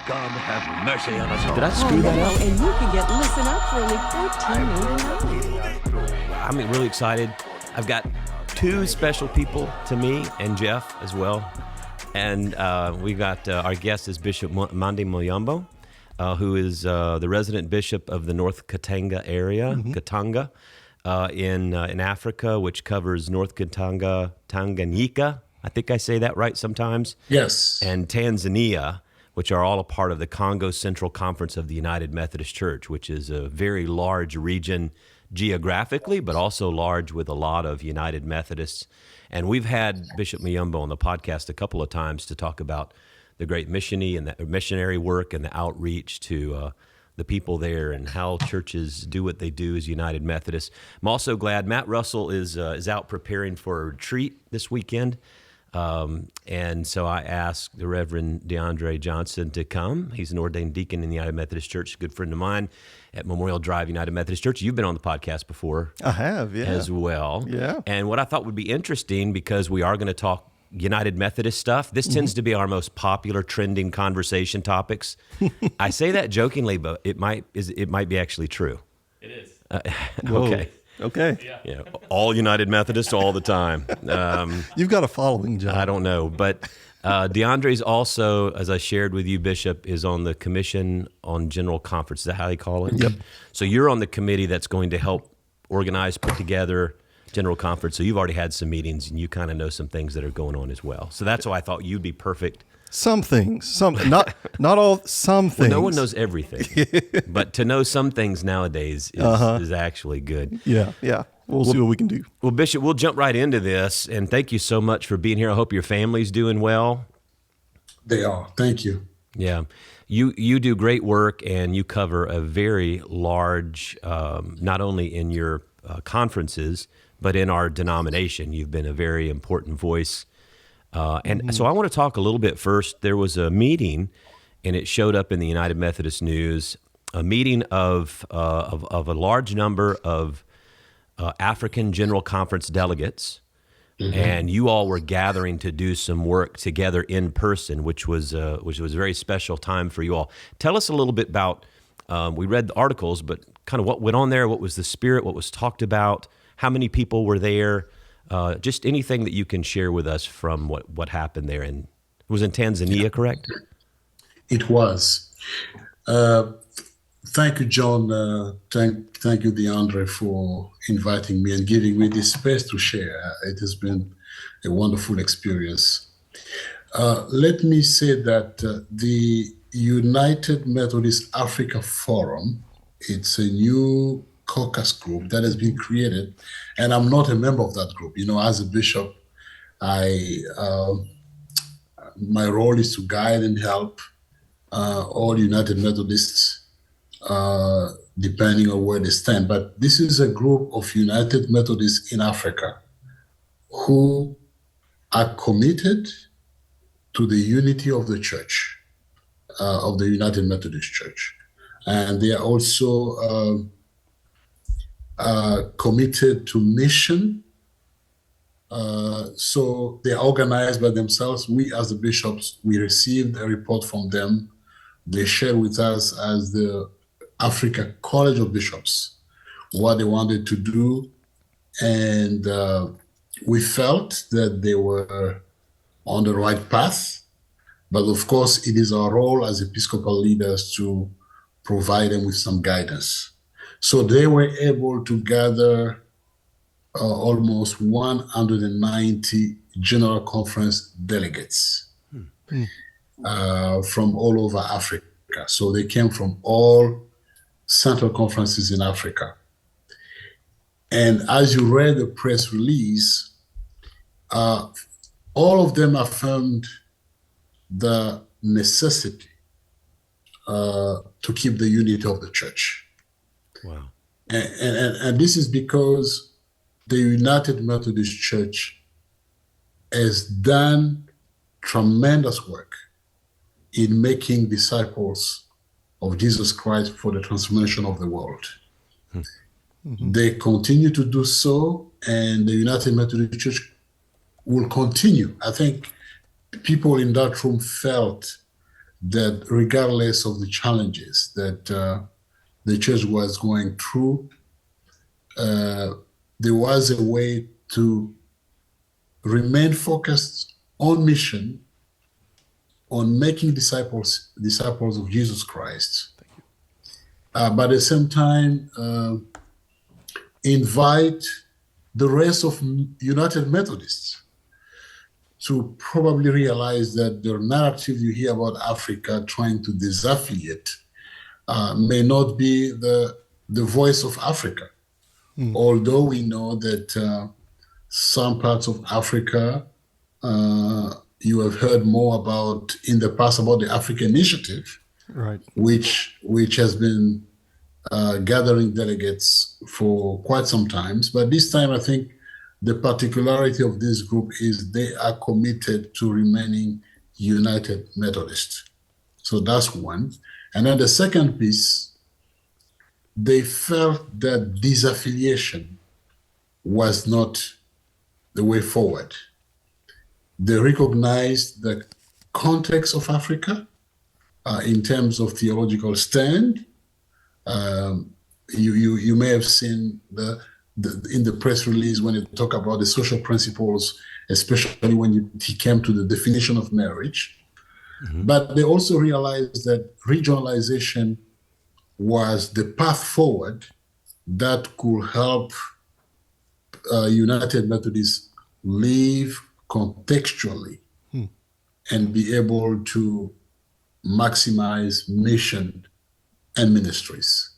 God have mercy on us all. Did I screw that up? And you can get Listen Up for only $14.99. I'm really excited. I've got two special people to me and Jeff as well. And we got our guest is Bishop Mande Muyombo, who is the resident bishop of the North Katanga Area, Katanga, in Africa, which covers North Katanga, Tanganyika. I think I say that right sometimes. Yes. And Tanzania, which are all a part of the Congo Central Conference of the United Methodist Church, which is a very large region geographically, but also large with a lot of United Methodists. And we've had Bishop Muyombo on the podcast a couple of times to talk about the great missionary work and the outreach to the people there and how churches do what they do as United Methodists. I'm also glad Matt Russell is out preparing for a retreat this weekend. And so I asked the Reverend DeAndre Johnson to come. He's an ordained deacon in the United Methodist Church, a good friend of mine at Memorial Drive United Methodist Church. You've been on the podcast before. I have, yeah. As well. Yeah. And what I thought would be interesting, because we are going to talk United Methodist stuff, this tends to be our most popular trending conversation topics. I say that jokingly, but it might be actually true. It is. Okay. Okay. Yeah, all United Methodists all the time. You've got a following, John. I don't know, but DeAndre's also, as I shared with you, Bishop, is on the Commission on General Conference. Is that how they call it? Yep. So you're on the committee that's going to help organize, put together General Conference. So you've already had some meetings, and you kind of know some things that are going on as well. So that's why I thought you'd be perfect. Some things, not all. Some things. Well, no one knows everything, but to know some things nowadays is actually good. Yeah. We'll see what we can do. Well, Bishop, we'll jump right into this, and thank you so much for being here. I hope your family's doing well. They are. Thank you. Yeah. You do great work, and you cover a very large, not only in your conferences, but in our denomination. You've been a very important voice. And so I want to talk a little bit first. There was a meeting, and it showed up in the United Methodist News, a meeting of a large number of African General Conference delegates, and you all were gathering to do some work together in person, which was a very special time for you all. Tell us a little bit about, we read the articles, but kind of what went on there, what was the spirit, what was talked about, how many people were there, just anything that you can share with us from what happened there. And it was in Tanzania, correct? It was. Thank you, John. Thank you, DeAndre, for inviting me and giving me this space to share. It has been a wonderful experience. Let me say that the United Methodist Africa Forum, it's a new caucus group that has been created, and I'm not a member of that group. You know, as a bishop, my role is to guide and help all United Methodists, depending on where they stand. But this is a group of United Methodists in Africa who are committed to the unity of the church, of the United Methodist Church. And they are also committed to mission. So they're organized by themselves. We, as the bishops, we received a report from them. They shared with us as the Africa College of Bishops what they wanted to do. And we felt that they were on the right path. But of course, it is our role as Episcopal leaders to provide them with some guidance. So they were able to gather almost 190 General Conference delegates from all over Africa. So they came from all central conferences in Africa. And as you read the press release, all of them affirmed the necessity to keep the unity of the church. Wow. And this is because the United Methodist Church has done tremendous work in making disciples of Jesus Christ for the transformation of the world. They continue to do so, and the United Methodist Church will continue. I think people in that room felt that regardless of the challenges that the church was going through, there was a way to remain focused on mission, on making disciples of Jesus Christ, but at the same time invite the rest of United Methodists to probably realize that the narrative you hear about Africa trying to disaffiliate may not be the voice of Africa. Although we know that some parts of Africa, you have heard more about in the past about the Africa Initiative, Right. which has been gathering delegates for quite some times. But this time, I think the particularity of this group is they are committed to remaining United Methodist. So that's one. And then the second piece, they felt that disaffiliation was not the way forward. They recognized the context of Africa in terms of theological stand. You may have seen in the press release when it talk about the social principles, especially when he came to the definition of marriage. Mm-hmm. But they also realized that regionalization was the path forward that could help United Methodists live contextually and be able to maximize mission and ministries.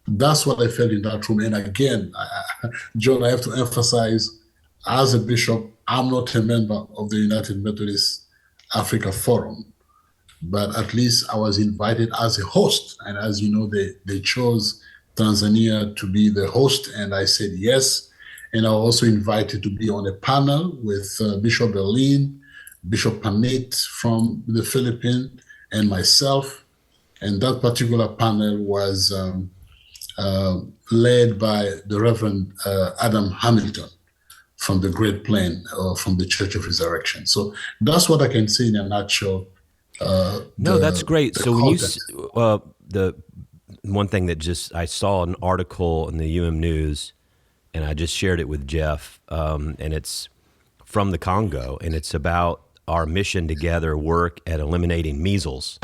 That's what I felt in that room. And again, John, I have to emphasize, as a bishop, I'm not a member of the United Methodist Africa Forum, but at least I was invited as a host. And as you know, they chose Tanzania to be the host, and I said yes. And I was also invited to be on a panel with Bishop Berlin, Bishop Panit from the Philippines, and myself. And that particular panel was led by the Reverend Adam Hamilton from the Great Plain, from the Church of Resurrection. So that's what I can say in a nutshell. No, that's great. So when you the one thing that I saw an article in the News, and I just shared it with Jeff, and it's from the Congo, and it's about our mission together work at eliminating measles.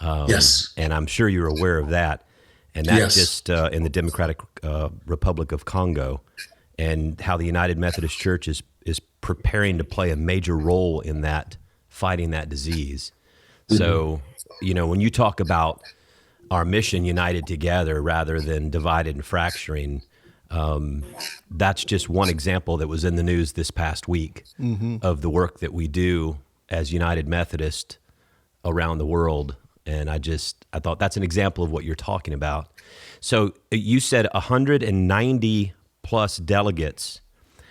Yes. And I'm sure you're aware of that. And that's just in the Democratic Republic of Congo, and how the United Methodist Church is preparing to play a major role in that, fighting that disease. Mm-hmm. So, when you talk about our mission united together rather than divided and fracturing, that's just one example that was in the news this past week of the work that we do as United Methodist around the world. And I thought that's an example of what you're talking about. So you said 190 plus delegates.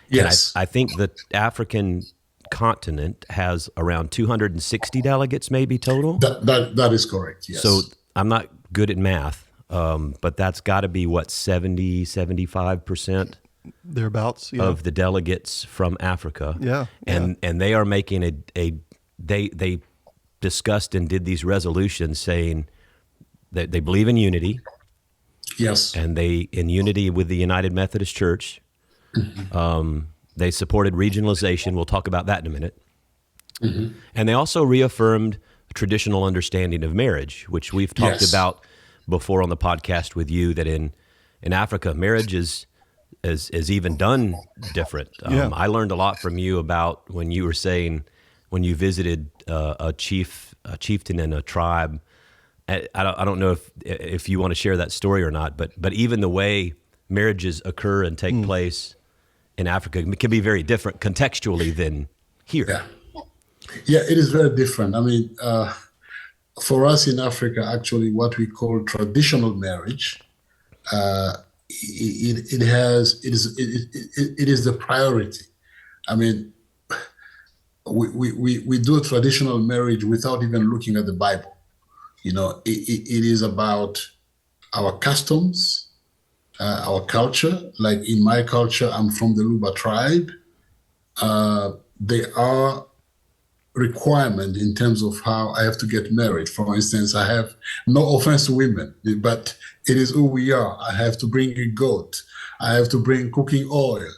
Yes. And I think the African continent has around 260 delegates maybe total? That is correct, yes. So I'm not good at math, but that's got to be, 75% thereabouts, of the delegates from Africa. Yeah. And they are making they discussed and did these resolutions saying that they believe in unity. Yes. And they, in unity with the United Methodist Church, they supported regionalization. We'll talk about that in a minute. Mm-hmm. And they also reaffirmed traditional understanding of marriage, which we've talked about before on the podcast with you, that in Africa, marriage is even done different. I learned a lot from you about when you were saying, when you visited a chieftain in a tribe. I don't know if you want to share that story or not, but even the way marriages occur and take place in Africa can be very different contextually than here. Yeah, it is very different. I mean, for us in Africa, actually, what we call traditional marriage, it is the priority. I mean, we do a traditional marriage without even looking at the Bible. It is about our customs, our culture. Like in my culture, I'm from the Luba tribe. They are requirement in terms of how I have to get married. For instance, I have no offense to women, but it is who we are. I have to bring a goat. I have to bring cooking oil.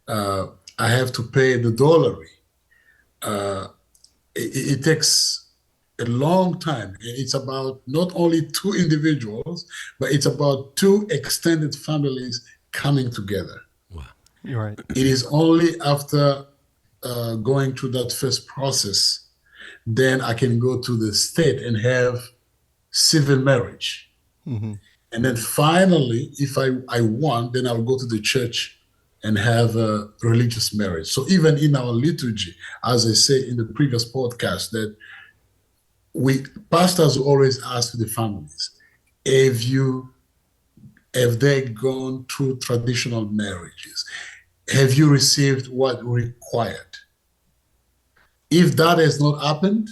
I have to pay the dollary. It takes a long time. It's about not only two individuals, but it's about two extended families coming together. Wow. You're right. It is only after going through that first process, then I can go to the state and have civil marriage. Mm-hmm. And then finally, if I want, then I'll go to the church and have a religious marriage. So even in our liturgy, as I said in the previous podcast, that pastors always ask the families, have they gone through traditional marriages? Have you received what required? If that has not happened,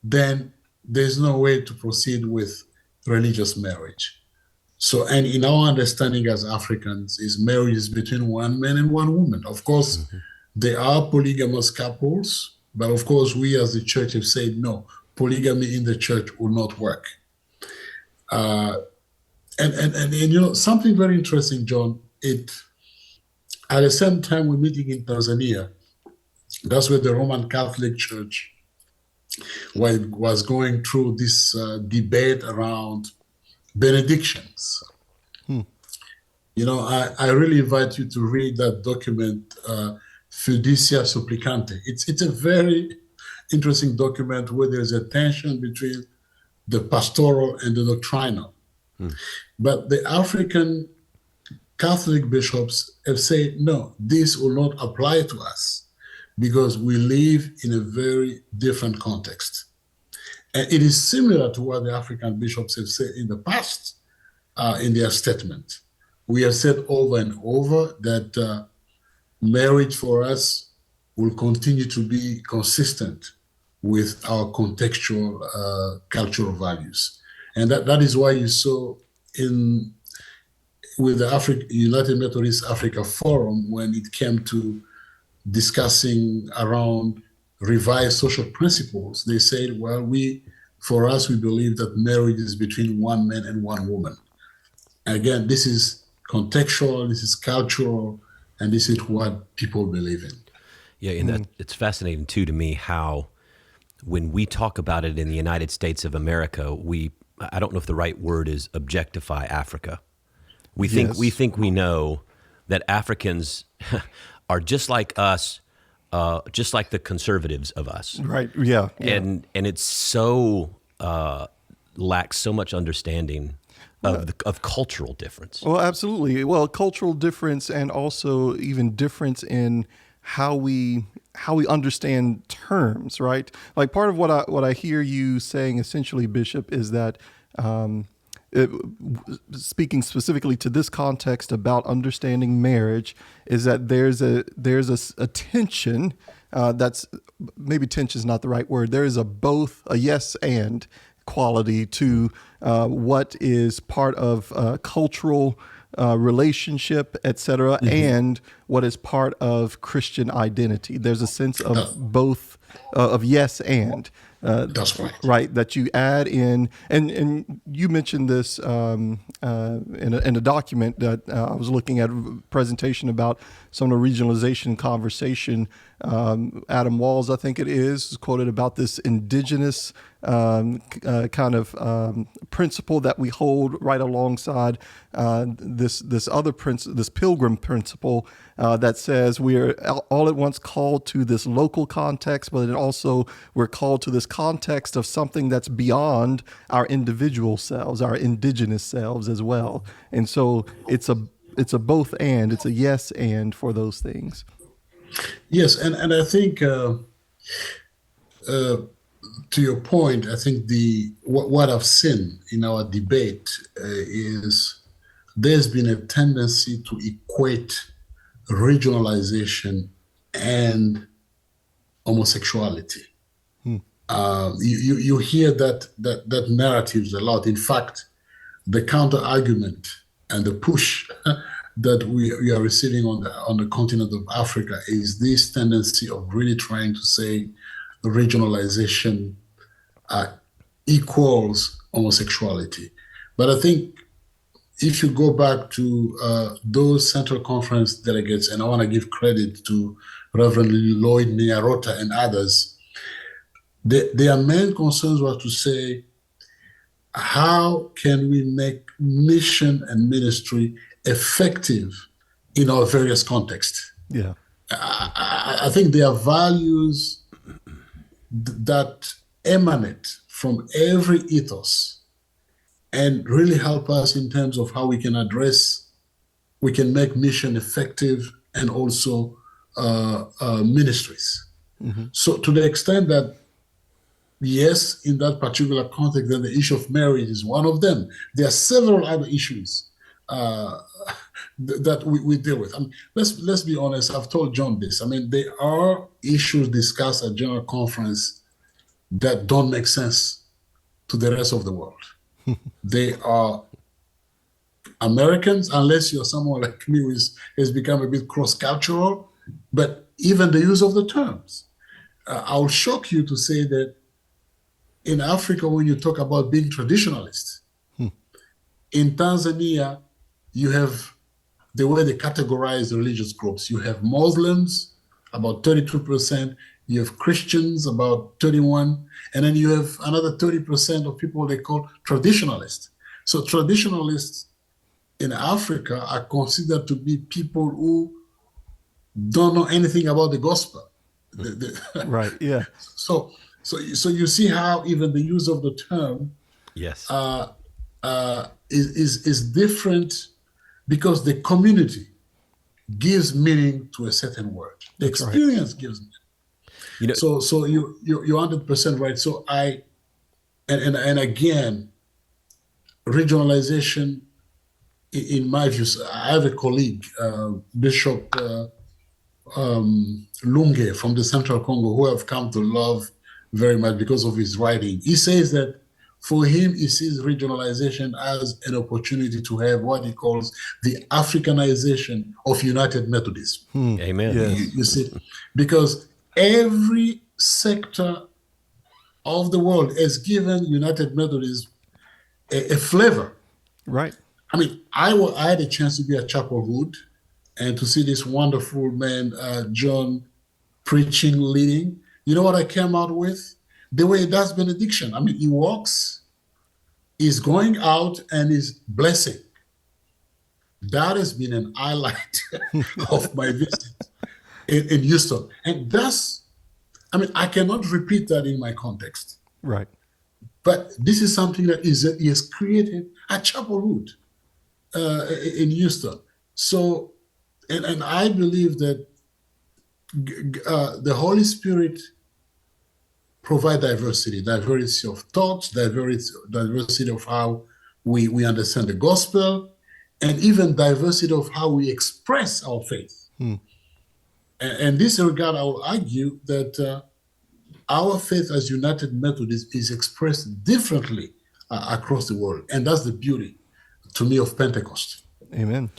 then there's no way to proceed with religious marriage. So, and in our understanding as Africans, is marriage is between one man and one woman. Of course, there are polygamous couples, but of course, we as the church have said, no, polygamy in the church will not work. And you know, something very interesting, John, at the same time we're meeting in Tanzania, that's where the Roman Catholic Church was going through this debate around benedictions. You know, I really invite you to read that document, Fiducia Supplicante. It's a very interesting document where there's a tension between the pastoral and the doctrinal. But the African Catholic bishops have said, no, this will not apply to us because we live in a very different context. And it is similar to what the African bishops have said in the past in their statement. We have said over and over that marriage for us will continue to be consistent with our contextual cultural values. And that is why you saw with the United Methodist Africa Forum, when it came to discussing around revised social principles, they said, well, for us, we believe that marriage is between one man and one woman. Again, this is contextual, this is cultural, and this is what people believe in. Yeah, and it's fascinating too to me how when we talk about it in the United States of America, I don't know if the right word is objectify Africa. We think we know that Africans are just like us, just like the conservatives of us. Right. Yeah. And it's so lacks so much understanding of cultural difference. Well, absolutely. Well, cultural difference, and also even difference in how we understand terms, right? Like part of what I hear you saying essentially, Bishop, is that speaking specifically to this context about understanding marriage, is that there's a tension that's maybe tension is not the right word. There is both a yes and quality to what is part of cultural relationship, etc., and what is part of Christian identity. There's a sense of both, of yes and. That's right. Right, that you add in, and you mentioned this in a document that I was looking at, a presentation about some of the regionalization conversation. Adam Walls, I think it is quoted about this indigenous kind of principle that we hold right alongside this other this pilgrim principle that says we are all at once called to this local context, but then also we're called to this context of something that's beyond our individual selves, our indigenous selves as well. And so it's a both and, it's a yes and for those things. Yes, and I think to your point, I think what I've seen in our debate is there's been a tendency to equate regionalization and homosexuality. You hear that narratives a lot. In fact, the counter argument and the push that we are receiving on the continent of Africa is this tendency of really trying to say regionalization equals homosexuality. But I think if you go back to those Central Conference delegates, and I want to give credit to Reverend Lloyd Nyarota and others, their main concerns were to say, how can we make mission and ministry effective in our various contexts? Yeah. I think there are values that emanate from every ethos and really help us in terms of how we can make mission effective and also ministries. Mm-hmm. So to the extent that, yes, in that particular context, then the issue of marriage is one of them. There are several other issues that we deal with. I mean, let's be honest. I've told John this. I mean, there are issues discussed at General Conference that don't make sense to the rest of the world. They are Americans, unless you're someone like me who has become a bit cross-cultural, but even the use of the terms. I'll shock you to say that in Africa, when you talk about being traditionalist, in Tanzania, you have the way they categorize the religious groups. You have Muslims, about 32%, you have Christians, about 31%, and then you have another 30% of people they call traditionalists. So traditionalists in Africa are considered to be people who don't know anything about the gospel. Right, yeah. So you see how even the use of the term yes, is different, because the community gives meaning to a certain word. The experience gives meaning. You know, so you're 100% right. So and again, regionalization, in my views, I have a colleague, Bishop Lunge from the Central Congo, who I've come to love very much because of his writing. He says that for him, he sees regionalization as an opportunity to have what he calls the Africanization of United Methodism. Amen. Yes. You see, because every sector of the world has given United Methodism a flavor. Right. I mean, I had a chance to be at Chapel Hood and to see this wonderful man, John, preaching, leading. You know what I came out with? The way he does benediction. I mean, he walks, he's going out, and he's blessing. That has been an highlight of my visit in Houston. And that's, I mean, I cannot repeat that in my context. Right. But this is something that he has created at Chapel Hood in Houston. So, and I believe that the Holy Spirit provide diversity of thoughts, diversity of how we understand the gospel, and even diversity of how we express our faith. And in this regard, I will argue that our faith as United Methodists is expressed differently across the world. And that's the beauty, to me, of Pentecost. Amen.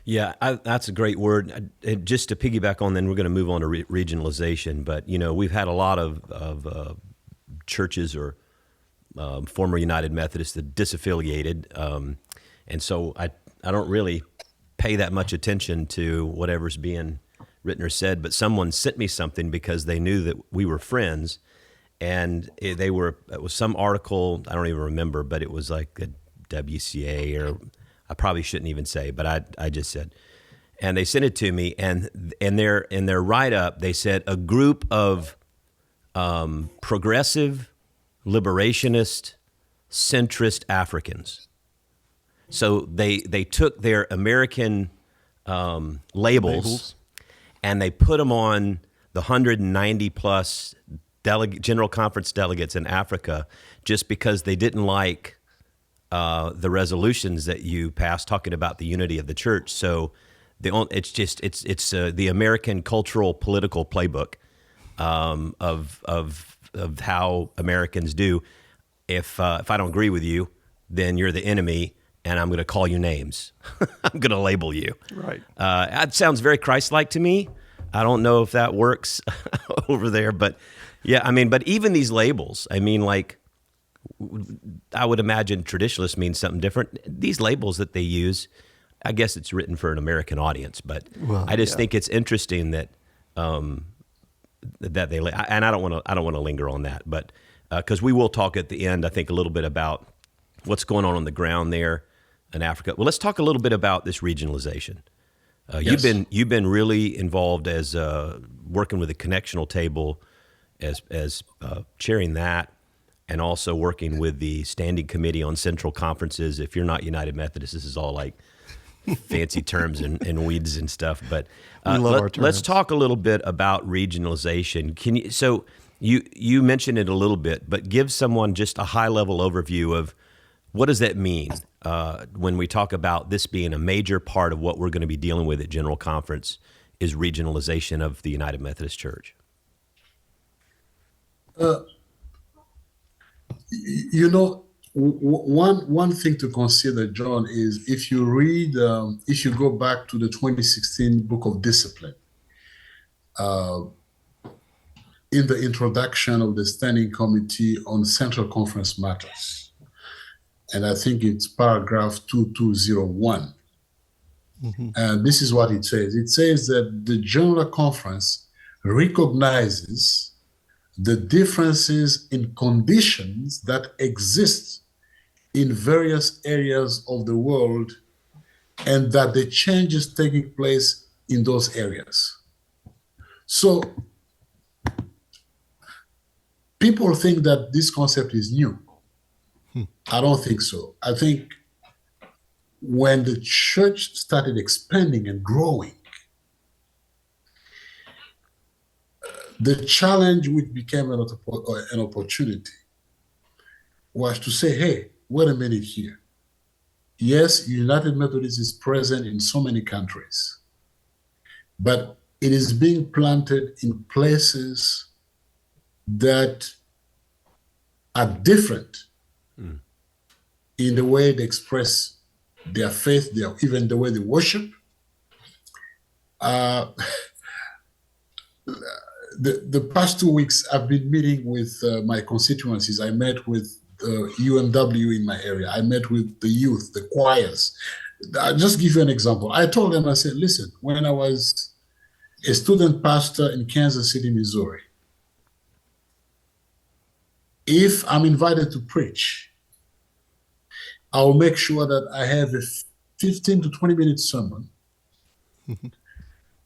Yeah, that's a great word. Just to piggyback on, then we're going to move on to regionalization. But, you know, we've had a lot of churches or former United Methodists that disaffiliated. And so I don't really pay that much attention to whatever's being written or said. But someone sent me something because they knew that we were friends. And it was some article, I don't even remember, but it was like a WCA, or I probably shouldn't even say, but I just said. And they sent it to me, and in their write-up, they said a group of progressive, liberationist, centrist Africans. So they took their American labels and they put them on the 190 plus General Conference delegates in Africa, just because they didn't like the resolutions that you passed talking about the unity of the church. So it's the American cultural political playbook of how Americans do. If I don't agree with you, then you're the enemy, and I'm going to call you names. I'm going to label you. Right. That sounds very Christ-like to me. I don't know if that works over there, but Yeah, I mean, but even these labels, I mean, like, I would imagine traditionalist means something different. These labels that they use, I guess it's written for an American audience, but I just think it's interesting that that they, and I don't want to linger on that, but because we will talk at the end, I think a little bit about what's going on the ground there in Africa. Well, let's talk a little bit about this regionalization. Yes. You've been really involved as working with the connectional table, as chairing that, and also working with the Standing Committee on Central Conferences. If you're not United Methodist, this is all like fancy terms and weeds and stuff. But We love our terms. let's talk a little bit about regionalization. Can you? So you mentioned it a little bit, but give someone just a high level overview of what does that mean when we talk about this being a major part of what we're going to be dealing with at General Conference is regionalization of the United Methodist Church. You know, one thing to consider, John, is if you read, if you go back to the 2016 Book of Discipline, in the introduction of the Standing Committee on Central Conference Matters, and I think it's paragraph 2201. And this is what it says. It says that the General Conference recognizes the differences in conditions that exist in various areas of the world, and that the changes taking place in those areas. So people think that this concept is new. I don't think so. I think when the church started expanding and growing, the challenge which became an opportunity was to say, hey, wait a minute here. Yes, United Methodist is present in so many countries, but it is being planted in places that are different in the way they express their faith, even the way they worship. The past 2 weeks, I've been meeting with my constituencies. I met with UMW in my area. I met with the youth, the choirs. I'll just give you an example. I told them, I said, listen, when I was a student pastor in Kansas City, Missouri, if I'm invited to preach, I'll make sure that I have a 15 to 20 minute sermon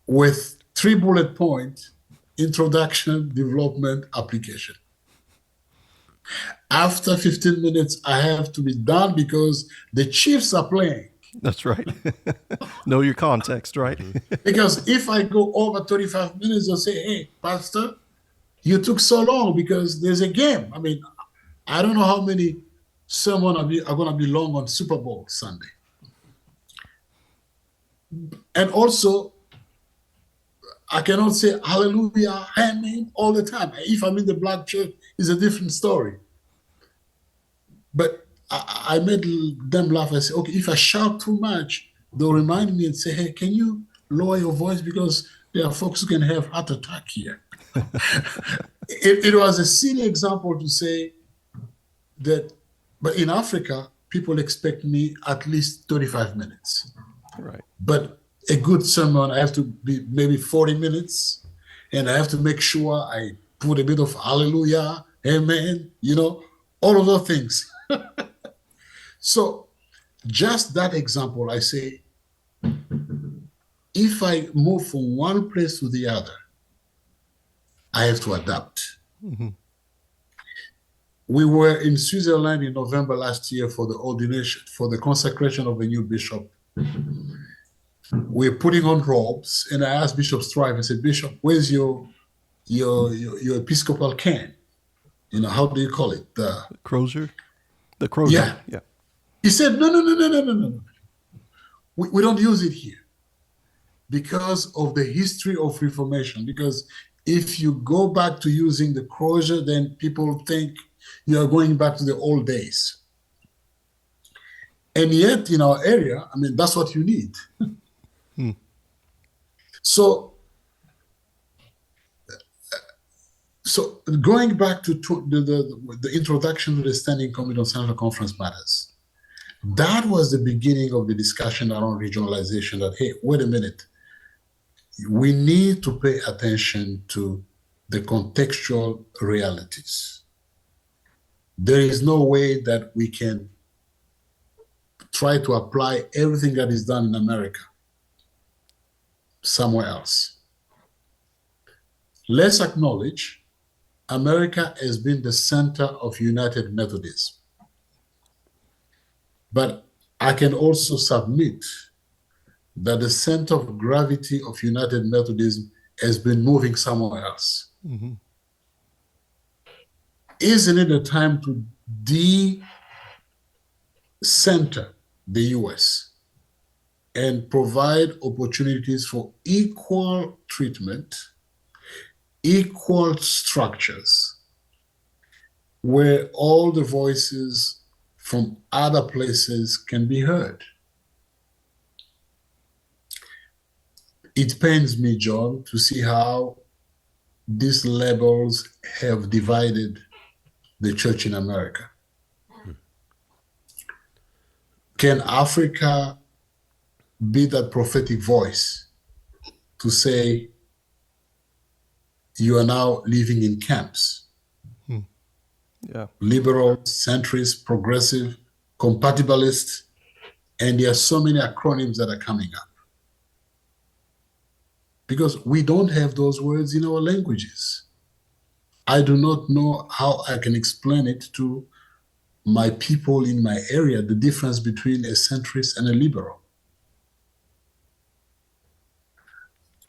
with 3 bullet points: introduction, development, application. After 15 minutes, I have to be done because the Chiefs are playing. That's right. Know your context, right? Because if I go over 35 minutes, they'll say, hey, Pastor, you took so long because there's a game. I mean, I don't know how many sermons are going to be long on Super Bowl Sunday. And also, I cannot say hallelujah, amen all the time. If I'm in the black church, it's a different story. But I made them laugh. I said, okay, if I shout too much, they'll remind me and say, hey, can you lower your voice because there are folks who can have heart attack here. It was a silly example to say that, but in Africa, people expect me at least 35 minutes. Right. But a good sermon, I have to be maybe 40 minutes, and I have to make sure I put a bit of hallelujah, amen, all of those things. So just that example, I say, if I move from one place to the other, I have to adapt. Mm-hmm. We were in Switzerland in November last year for the ordination, for the consecration of a new bishop. We're putting on robes, and I asked Bishop Strive, I said, Bishop, where's your episcopal can? How do you call it? The crozier? The crozier. Yeah. He said, no. We don't use it here because of the history of Reformation. Because if you go back to using the crozier, then people think you are going back to the old days. And yet, in our area, that's what you need. Hmm. So going back to the introduction to the Standing Committee on Central Conference Matters, that was the beginning of the discussion around regionalization, that, hey, wait a minute, we need to pay attention to the contextual realities. There is no way that we can try to apply everything that is done in America somewhere else. Let's acknowledge America has been the center of United Methodism. But I can also submit that the center of gravity of United Methodism has been moving somewhere else. Mm-hmm. Isn't it a time to de-center the US and provide opportunities for equal treatment, equal structures, where all the voices from other places can be heard? It pains me, John, to see how these labels have divided the church in America. Can Africa be that prophetic voice to say, you are now living in camps? Yeah. Liberal, centrist, progressive, compatibilist, and there are so many acronyms that are coming up. Because we don't have those words in our languages. I do not know how I can explain it to my people in my area, the difference between a centrist and a liberal.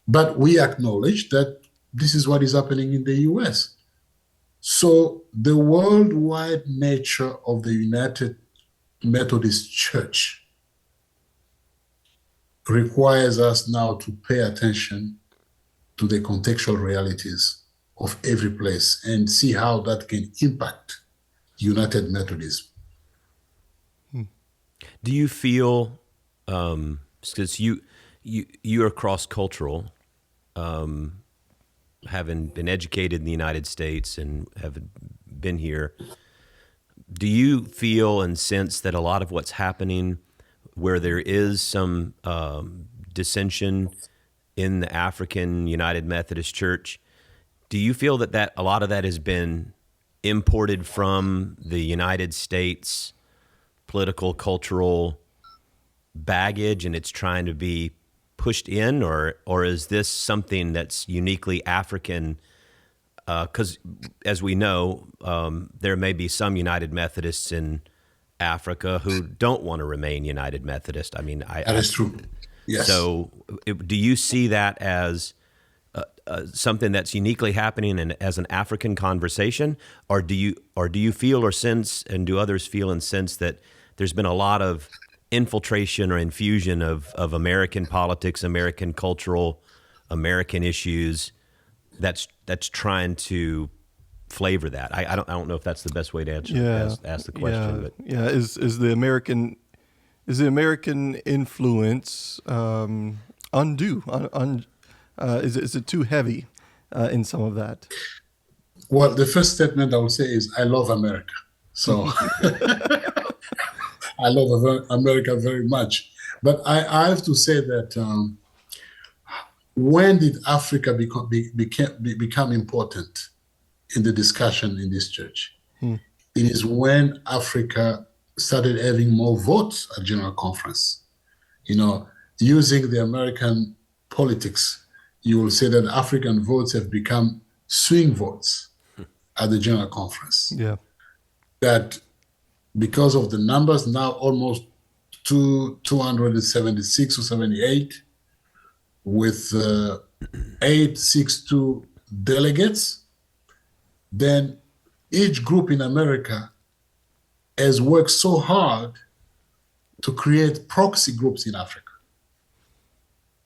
But we acknowledge that this is what is happening in the US. So the worldwide nature of the United Methodist Church requires us now to pay attention to the contextual realities of every place and see how that can impact United Methodism. Do you feel, because you are cross-cultural, having been educated in the United States and have been here, do you feel and sense that a lot of what's happening, where there is some dissension in the African United Methodist Church, do you feel that a lot of that has been imported from the United States political, cultural baggage, and it's trying to be pushed in, or is this something that's uniquely African? Because as we know, there may be some United Methodists in Africa who don't want to remain United Methodist. I mean, that is true. Yes. So, do you see that as something that's uniquely happening and as an African conversation, or do you feel or sense, and do others feel and sense, that there's been a lot of infiltration or infusion of American politics, American cultural, American issues that's trying to flavor that? I don't know if that's the best way to answer ask the question. But is the American influence undue? Is it too heavy in some of that? Well, the first statement I would say is, I love America. So I love America very much. But I have to say that when did Africa become important in the discussion in this church? It is when Africa started having more votes at General Conference. You know, using the American politics, you will say that African votes have become swing votes at the General Conference. Yeah. That because of the numbers, now almost 276 or 78, with 862 delegates, then each group in America has worked so hard to create proxy groups in Africa.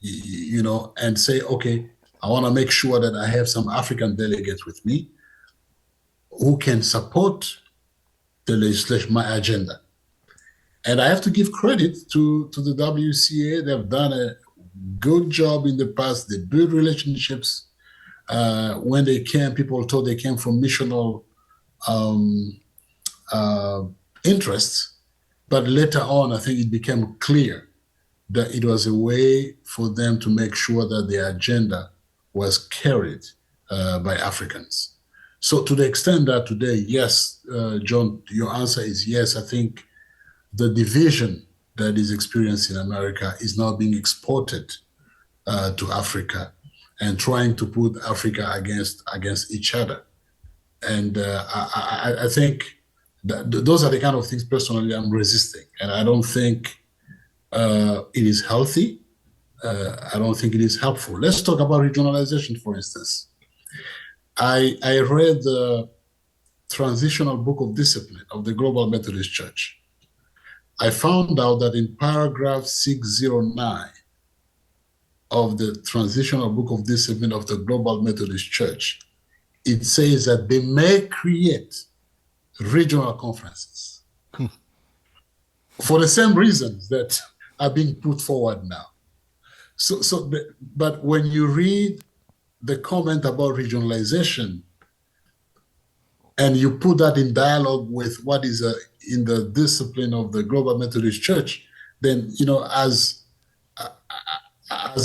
You know, and say, okay, I want to make sure that I have some African delegates with me who can support the legislation, my agenda. And I have to give credit to the WCA. They've done a good job in the past. They build relationships When they came, people thought they came from missional interests, but later on, I think it became clear that it was a way for them to make sure that their agenda was carried by Africans. So to the extent that today, yes, John, your answer is yes. I think the division that is experienced in America is now being exported to Africa and trying to put Africa against each other. And I think that those are the kind of things personally I'm resisting. And I don't think it is healthy. I don't think it is helpful. Let's talk about regionalization, for instance. I read the Transitional Book of Discipline of the Global Methodist Church. I found out that in paragraph 609 of the Transitional Book of Discipline of the Global Methodist Church, it says that they may create regional conferences for the same reasons that are being put forward now. But when you read the comment about regionalization and you put that in dialogue with what is in the discipline of the Global Methodist Church, then, as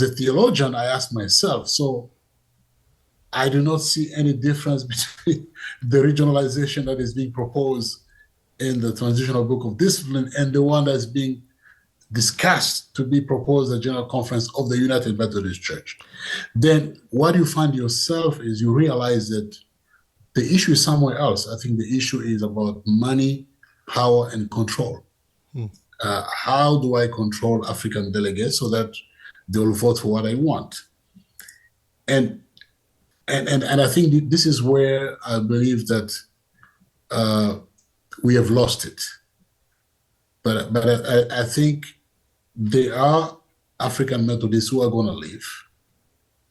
a theologian, I ask myself, so I do not see any difference between the regionalization that is being proposed in the Transitional Book of Discipline and the one that's being discussed to be proposed at General Conference of the United Methodist Church. Then what you find yourself is you realize that the issue is somewhere else. I think the issue is about money, power, and control. How do I control African delegates so that they will vote for what I want? And I think this is where I believe that we have lost it. But I think there are African Methodists who are going to leave,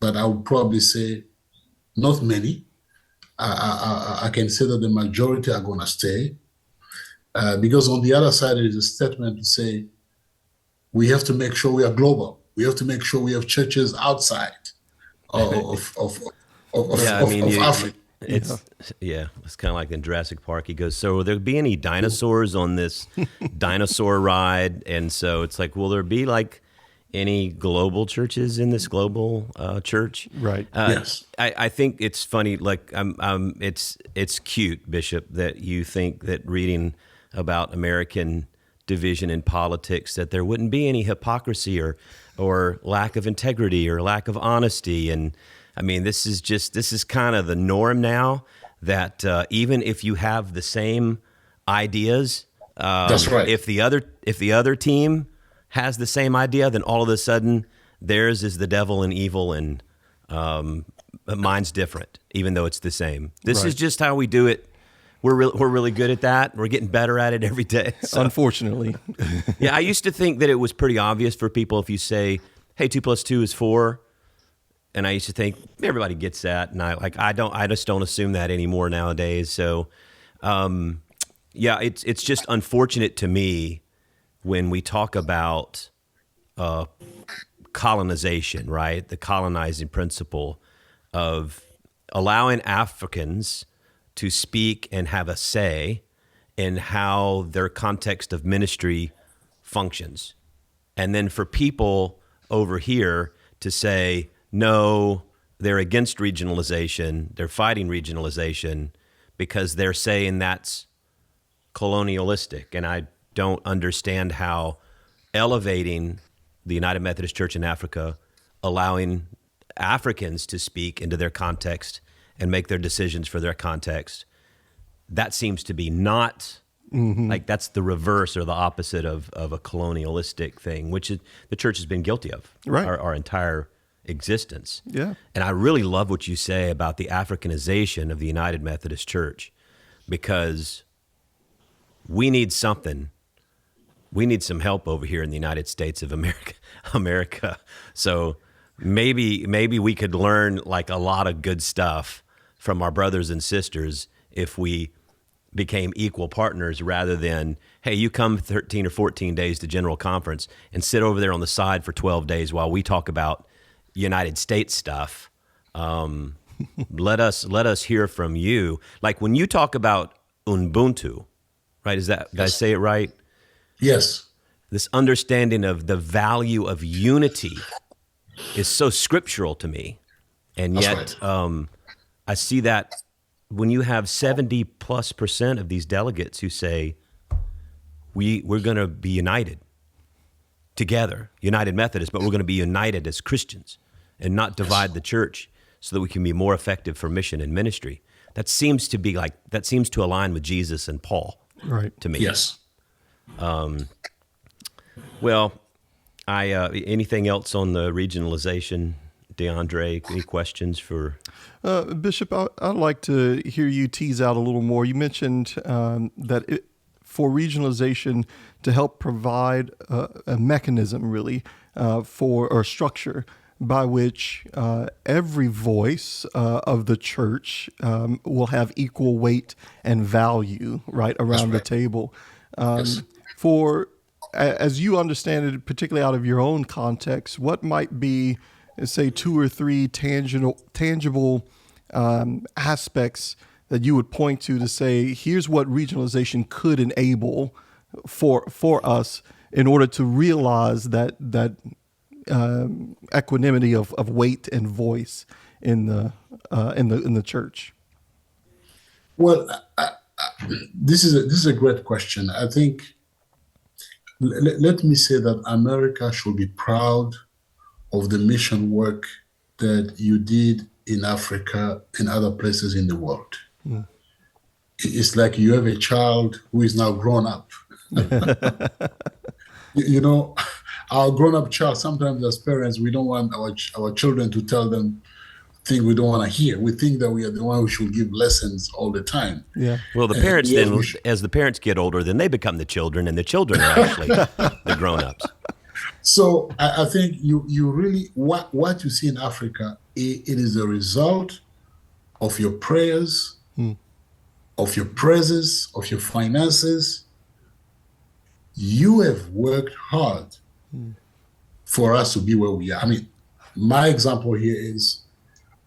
but I would probably say not many. I can say that the majority are going to stay, because on the other side, there is a statement to say we have to make sure we are global. We have to make sure we have churches outside of Africa. It's kind of like in Jurassic Park. He goes, so will there be any dinosaurs on this dinosaur ride? And so it's like, will there be like any global churches in this global church? Right. Yes. I think it's funny. Like, it's cute, Bishop, that you think that reading about American division in politics, that there wouldn't be any hypocrisy or lack of integrity or lack of honesty. And I mean, this is kind of the norm now, that even if you have the same ideas, that's right. If the other team has the same idea, then all of a sudden theirs is the devil and evil, and mine's different, even though it's the same. This is just how we do it. We're really good at that. We're getting better at it every day. So, unfortunately. yeah, I used to think that it was pretty obvious for people if you say, "Hey, 2 + 2 is 4." And I used to think everybody gets that, and I just don't assume that anymore nowadays. So, it's just unfortunate to me when we talk about colonization, right? The colonizing principle of allowing Africans to speak and have a say in how their context of ministry functions, and then for people over here to say, no, they're against regionalization. They're fighting regionalization because they're saying that's colonialistic. And I don't understand how elevating the United Methodist Church in Africa, allowing Africans to speak into their context and make their decisions for their context, that seems to be not like that's the reverse or the opposite of a colonialistic thing, which the church has been guilty of our entire existence. Yeah. And I really love what you say about the Africanization of the United Methodist Church, because we need something. We need some help over here in the United States of America. So maybe we could learn like a lot of good stuff from our brothers and sisters if we became equal partners, rather than, hey, you come 13 or 14 days to General Conference and sit over there on the side for 12 days while we talk about United States stuff. Let us hear from you. Like when you talk about Ubuntu, right? Did I say it right? Yes. This understanding of the value of unity is so scriptural to me. And That's yet right. I see that when you have 70+% of these delegates who say, we're going to be united together, United Methodist, but we're going to be united as Christians and not divide the church so that we can be more effective for mission and ministry. That seems to align with Jesus and Paul, Right. to me. Yes. Well, anything else on the regionalization, DeAndre? Any questions for? Bishop, I'd like to hear you tease out a little more. You mentioned that for regionalization to help provide a mechanism, really, or structure by which every voice of the church will have equal weight and value, right, around the table. Yes. As you understand it, particularly out of your own context, what might be, say, 2 or 3 tangible aspects that you would point to say, here's what regionalization could enable for us in order to realize that equanimity of weight and voice in the church? Well, this is a great question. I think let me say that America should be proud of the mission work that you did in Africa and other places in the world. Mm. It's like you have a child who is now grown up. You know, our grown-up child, sometimes as parents, we don't want our children to tell them things we don't want to hear. We think that we are the one who should give lessons all the time. Yeah. Well, the parents as the parents get older, then they become the children, and the children are actually the grown-ups. So I think you really, what you see in Africa, it is a result of your prayers, of your presence, of your finances. You have worked hard for us to be where we are. I mean, my example here is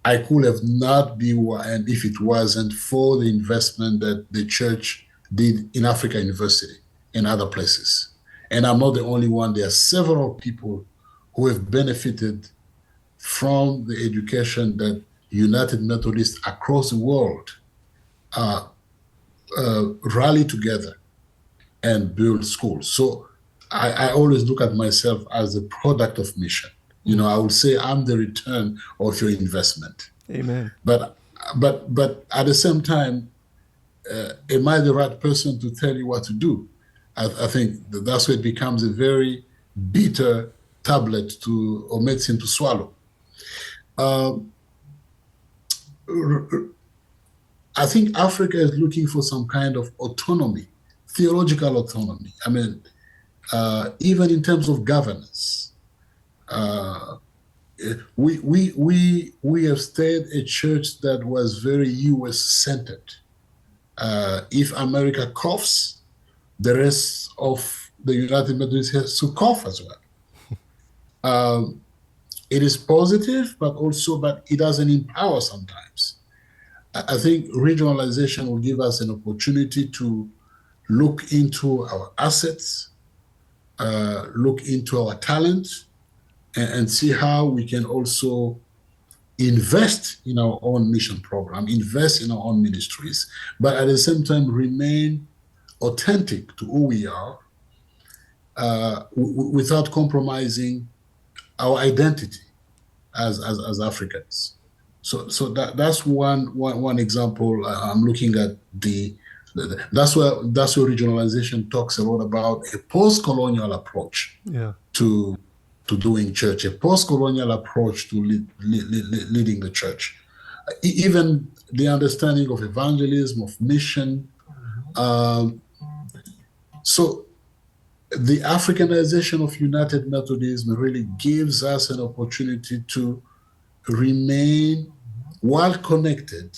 I could have not been where, and if it wasn't for the investment that the church did in Africa University and other places. And I'm not the only one. There are several people who have benefited from the education that United Methodists across the world rally together and build schools. So I always look at myself as a product of mission. You know, I would say I'm the return of your investment. Amen. But at the same time, am I the right person to tell you what to do? I think that's where it becomes a very bitter tablet or medicine to swallow. I think Africa is looking for some kind of autonomy, theological autonomy. I mean, even in terms of governance, we have stayed a church that was very U.S. centered. If America coughs, the rest of the United Methodist has to cough as well. It is positive, but it doesn't empower sometimes. I think regionalization will give us an opportunity to look into our assets, look into our talent, and see how we can also invest in our own mission program, invest in our own ministries, but at the same time remain authentic to who we are without compromising our identity as Africans. So that's one example. I'm looking at that's where regionalization talks a lot about a post-colonial approach to doing church, a post-colonial approach to leading the church. Even the understanding of evangelism, of mission. So the Africanization of United Methodism really gives us an opportunity to remain well connected,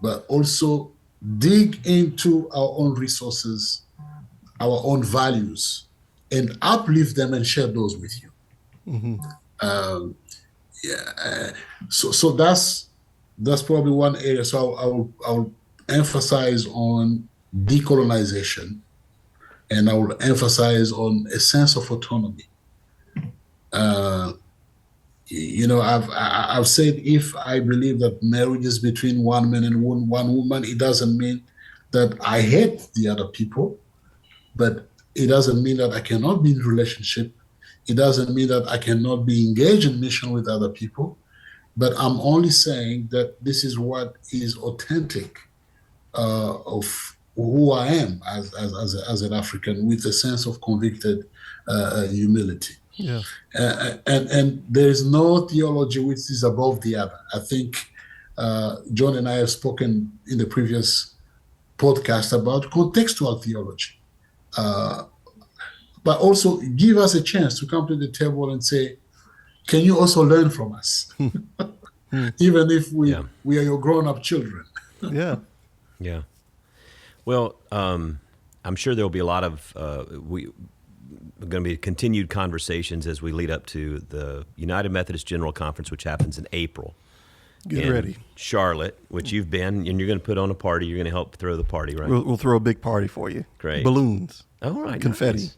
but also dig into our own resources, our own values, and uplift them and share those with you. So that's that's probably one area. So I'll emphasize on decolonization, and I will emphasize on a sense of autonomy. I've said, if I believe that marriage is between one man and one woman, it doesn't mean that I hate the other people, but it doesn't mean that I cannot be in relationship. It doesn't mean that I cannot be engaged in mission with other people, but I'm only saying that this is what is authentic of who I am as an African, with a sense of convicted humility. Yeah. And there is no theology which is above the other. I think John and I have spoken in the previous podcast about contextual theology. But also give us a chance to come to the table and say, can you also learn from us? Even if we are your grown-up children. Yeah. Yeah. Well, I'm sure there'll be a lot of going to be continued conversations as we lead up to the United Methodist General Conference, which happens in April. Get ready. Charlotte, which you've been, and you're going to put on a party. You're going to help throw the party, right? We'll throw a big party for you. Great. Balloons. All right. Confetti. Nice.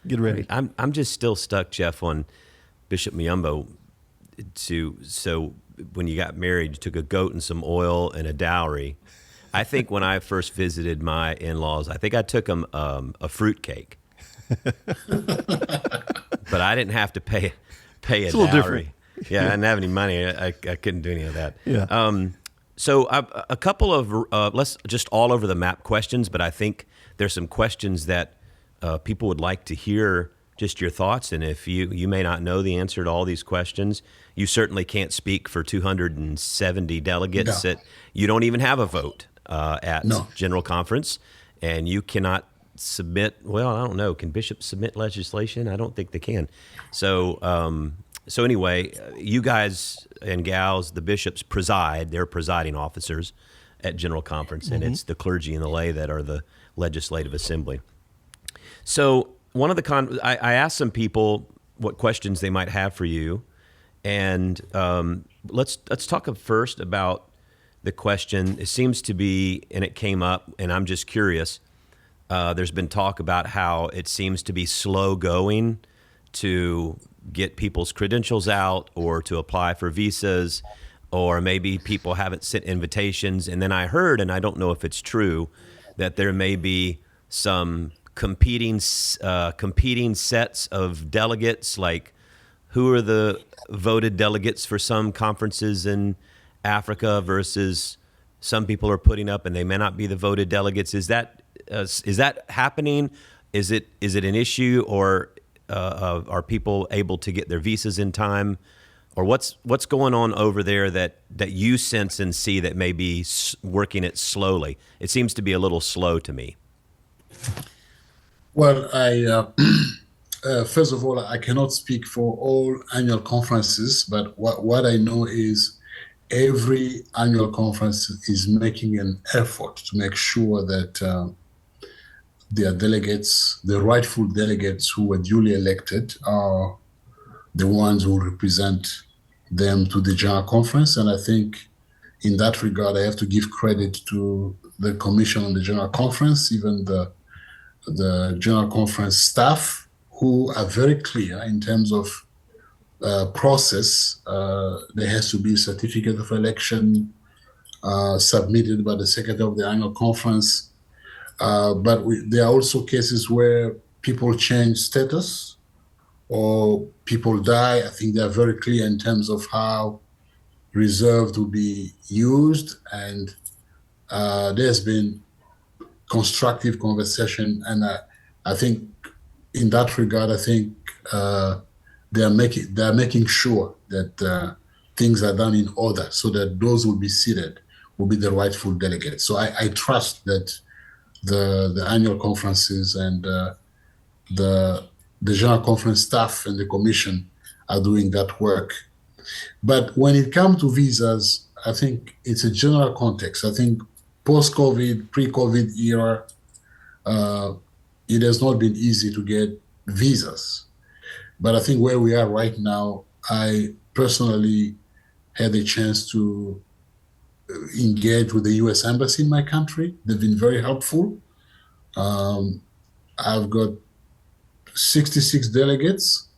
Get ready. I'm just still stuck, Jeff, on Bishop Muyombo. So when you got married, you took a goat and some oil and a dowry. I think when I first visited my in-laws, I think I took them a fruit cake. But I didn't have to pay a It's a little dowry. different. Yeah, I didn't have any money. I couldn't do any of that. Yeah. So a couple of let's just all over the map questions, but I think there's some questions that people would like to hear just your thoughts. And if you may not know the answer to all these questions, you certainly can't speak for 270 delegates. No. That you don't even have a vote at General Conference, and you cannot submit. Well, I don't know. Can bishops submit legislation? I don't think they can. So anyway, you guys and gals, the bishops preside. They're presiding officers at General Conference, and it's the clergy and the lay that are the legislative assembly. So one of the I asked some people what questions they might have for you, and let's talk first about the question. It seems to be, and it came up, and I'm just curious. There's been talk about how it seems to be slow going to get people's credentials out or to apply for visas, or maybe people haven't sent invitations. And then I heard, and I don't know if it's true, that there may be some competing sets of delegates, like who are the voted delegates for some conferences in Africa versus some people are putting up and they may not be the voted delegates. Is that happening? Is it an issue, or are people able to get their visas in time, or what's going on over there that you sense and see that may be working it slowly? It seems to be a little slow to me. Well, first of all, I cannot speak for all annual conferences, but what I know is every annual conference is making an effort to make sure that their delegates, the rightful delegates who were duly elected, are the ones who represent them to the General Conference. And I think in that regard, I have to give credit to the Commission on the General Conference, even the General Conference staff, who are very clear in terms of process. There has to be a certificate of election submitted by the Secretary of the Annual Conference. But there are also cases where people change status or people die. I think they are very clear in terms of how reserve to be used. And there's been constructive conversation. And I think in that regard, I think they are making sure that things are done in order so that those who will be seated will be the rightful delegates. So I trust that the annual conferences and the General Conference staff and the Commission are doing that work. But when it comes to visas, I think it's a general context. I think post-COVID, pre-COVID era, it has not been easy to get visas. But I think where we are right now, I personally had a chance to engaged with the U.S. Embassy in my country. They've been very helpful. I've got 66 delegates.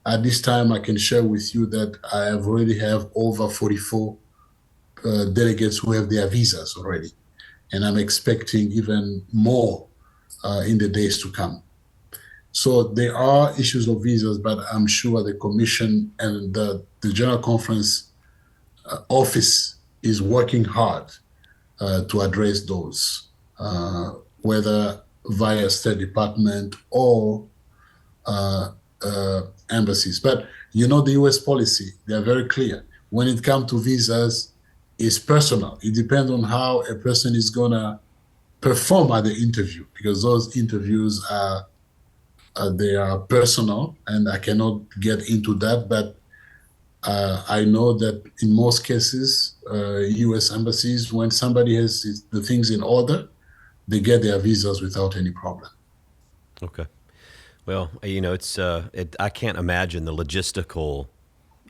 At this time, I can share with you that I have already have over 44 delegates who have their visas already. And I'm expecting even more in the days to come. So there are issues of visas, but I'm sure the Commission and the General Conference office is working hard to address those, whether via State Department or embassies. But you know the U.S. policy, they are very clear. When it comes to visas, it's personal. It depends on how a person is going to perform at the interview, because those interviews are they are personal, and I cannot get into that. But I know that in most cases, U.S. embassies, when somebody has the things in order, they get their visas without any problem. Okay. Well, you know, it's I can't imagine the logistical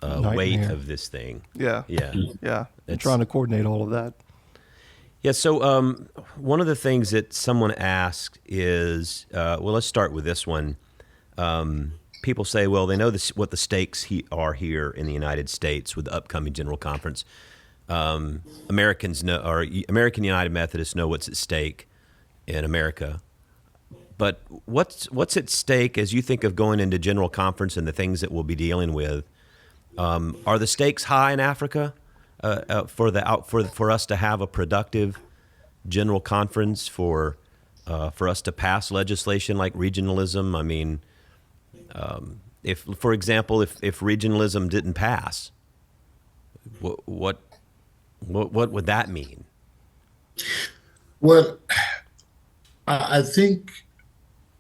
weight Nightmare. of this thing. Yeah. Yeah. Yeah. And It's- trying to coordinate all of that. Yeah. So one of the things that someone asked is, well, let's start with this one. People say, well, they know what the stakes are here in the United States with the upcoming General Conference. Americans know, or American United Methodists know what's at stake in America. But what's at stake as you think of going into General Conference and the things that we'll be dealing with? Are the stakes high in Africa for us to have a productive General Conference, for us to pass legislation like regionalism? I mean, if, for example, if regionalism didn't pass, what would that mean? Well, I think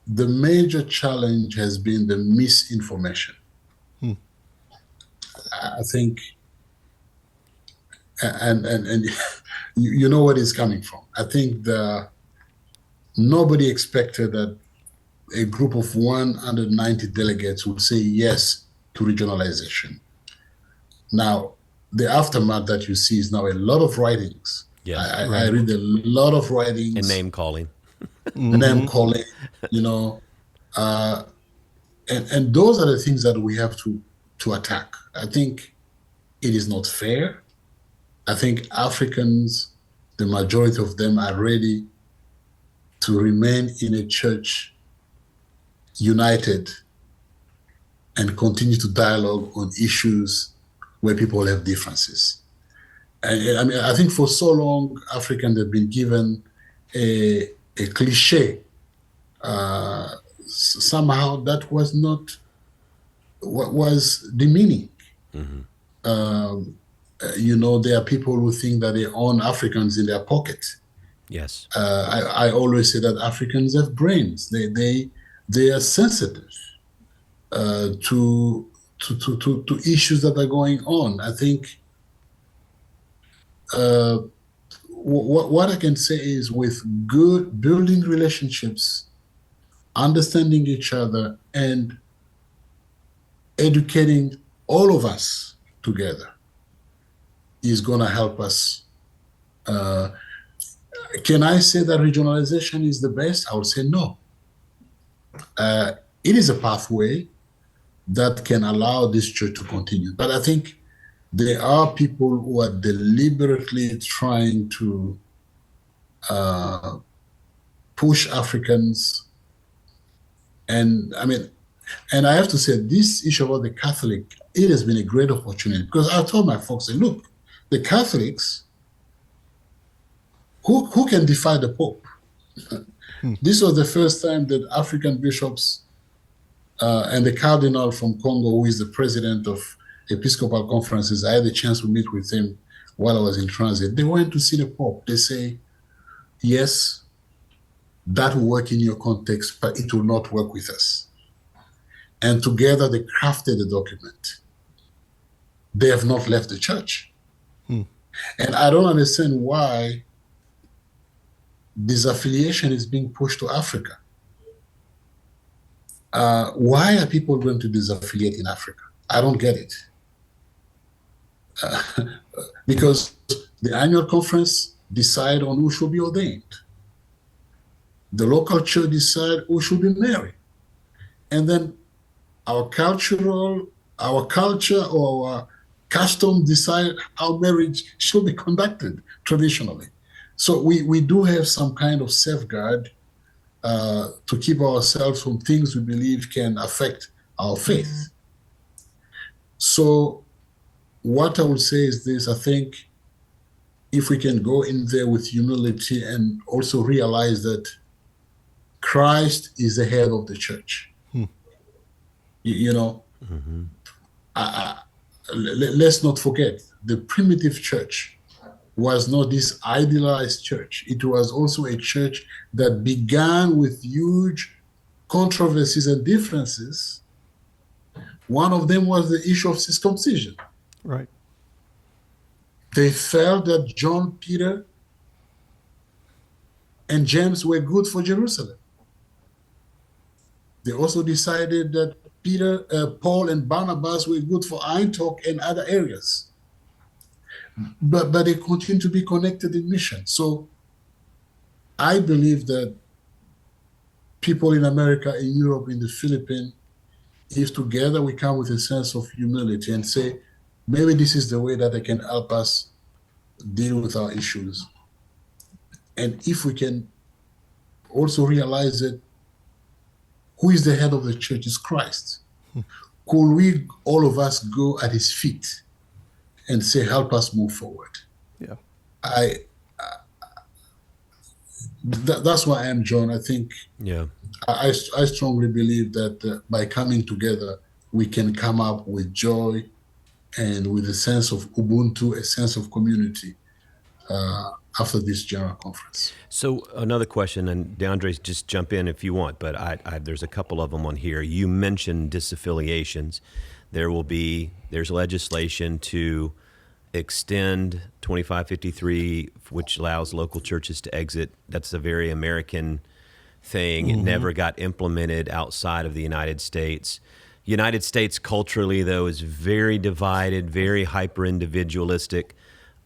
the major challenge has been the misinformation. I think, and you know where it's coming from. I think nobody expected that a group of 190 delegates would say yes to regionalization. Now, the aftermath that you see is now a lot of writings. Yes, I read a lot of writings. and name calling. Name calling, you know, and those are the things that we have to attack. I think it is not fair. I think Africans, the majority of them, are ready to remain in a church united and continue to dialogue on issues where people have differences. And I mean, I think for so long, Africans have been given a cliche. Somehow that was not what was the meaning. You know, there are people who think that they own Africans in their pocket. Yes. I always say that Africans have brains. They are sensitive to issues that are going on. I think what I can say is, with good building relationships, understanding each other, and educating all of us together is going to help us. Can I say that regionalization is the best? I would say no. It is a pathway that can allow this church to continue. But I think there are people who are deliberately trying to push Africans. And I mean, and I have to say, this issue about the Catholic, it has been a great opportunity, because I told my folks, look, the Catholics, who can defy the Pope? This was the first time that African bishops and the Cardinal from Congo, who is the president of Episcopal conferences, I had the chance to meet with him while I was in transit. They went to see the Pope. They say, yes, that will work in your context, but it will not work with us. And together they crafted a document. They have not left the church. And I don't understand why disaffiliation is being pushed to Africa. Why are people going to disaffiliate in Africa? I don't get it. Because The annual conference decide on who should be ordained. The local church decide who should be married. And then our culture or our custom decide how marriage should be conducted traditionally. So we do have some kind of safeguard to keep ourselves from things we believe can affect our faith. So what I would say is this: I think if we can go in there with humility and also realize that Christ is the head of the church. You know, let's not forget, the primitive church was not this idealized church. It was also a church that began with huge controversies and differences. One of them was the issue of circumcision. Right. They felt that John, Peter, and James were good for Jerusalem. They also decided that Paul and Barnabas were good for Antioch and other areas. But they continue to be connected in mission. So I believe that people in America, in Europe, in the Philippines, if together we come with a sense of humility and say, maybe this is the way that they can help us deal with our issues. And if we can also realize that who is the head of the church is Christ. Could we, all of us, go at his feet and say, help us move forward? Yeah. That's why I am, John. I think I strongly believe that by coming together, we can come up with joy and with a sense of Ubuntu, a sense of community after this general conference. So another question, and DeAndre, just jump in if you want, but there's a couple of them on here. You mentioned disaffiliations. There's legislation to extend 2553, which allows local churches to exit. That's a very American thing. It never got implemented outside of the United States. United States culturally, though, is very divided, very hyper-individualistic.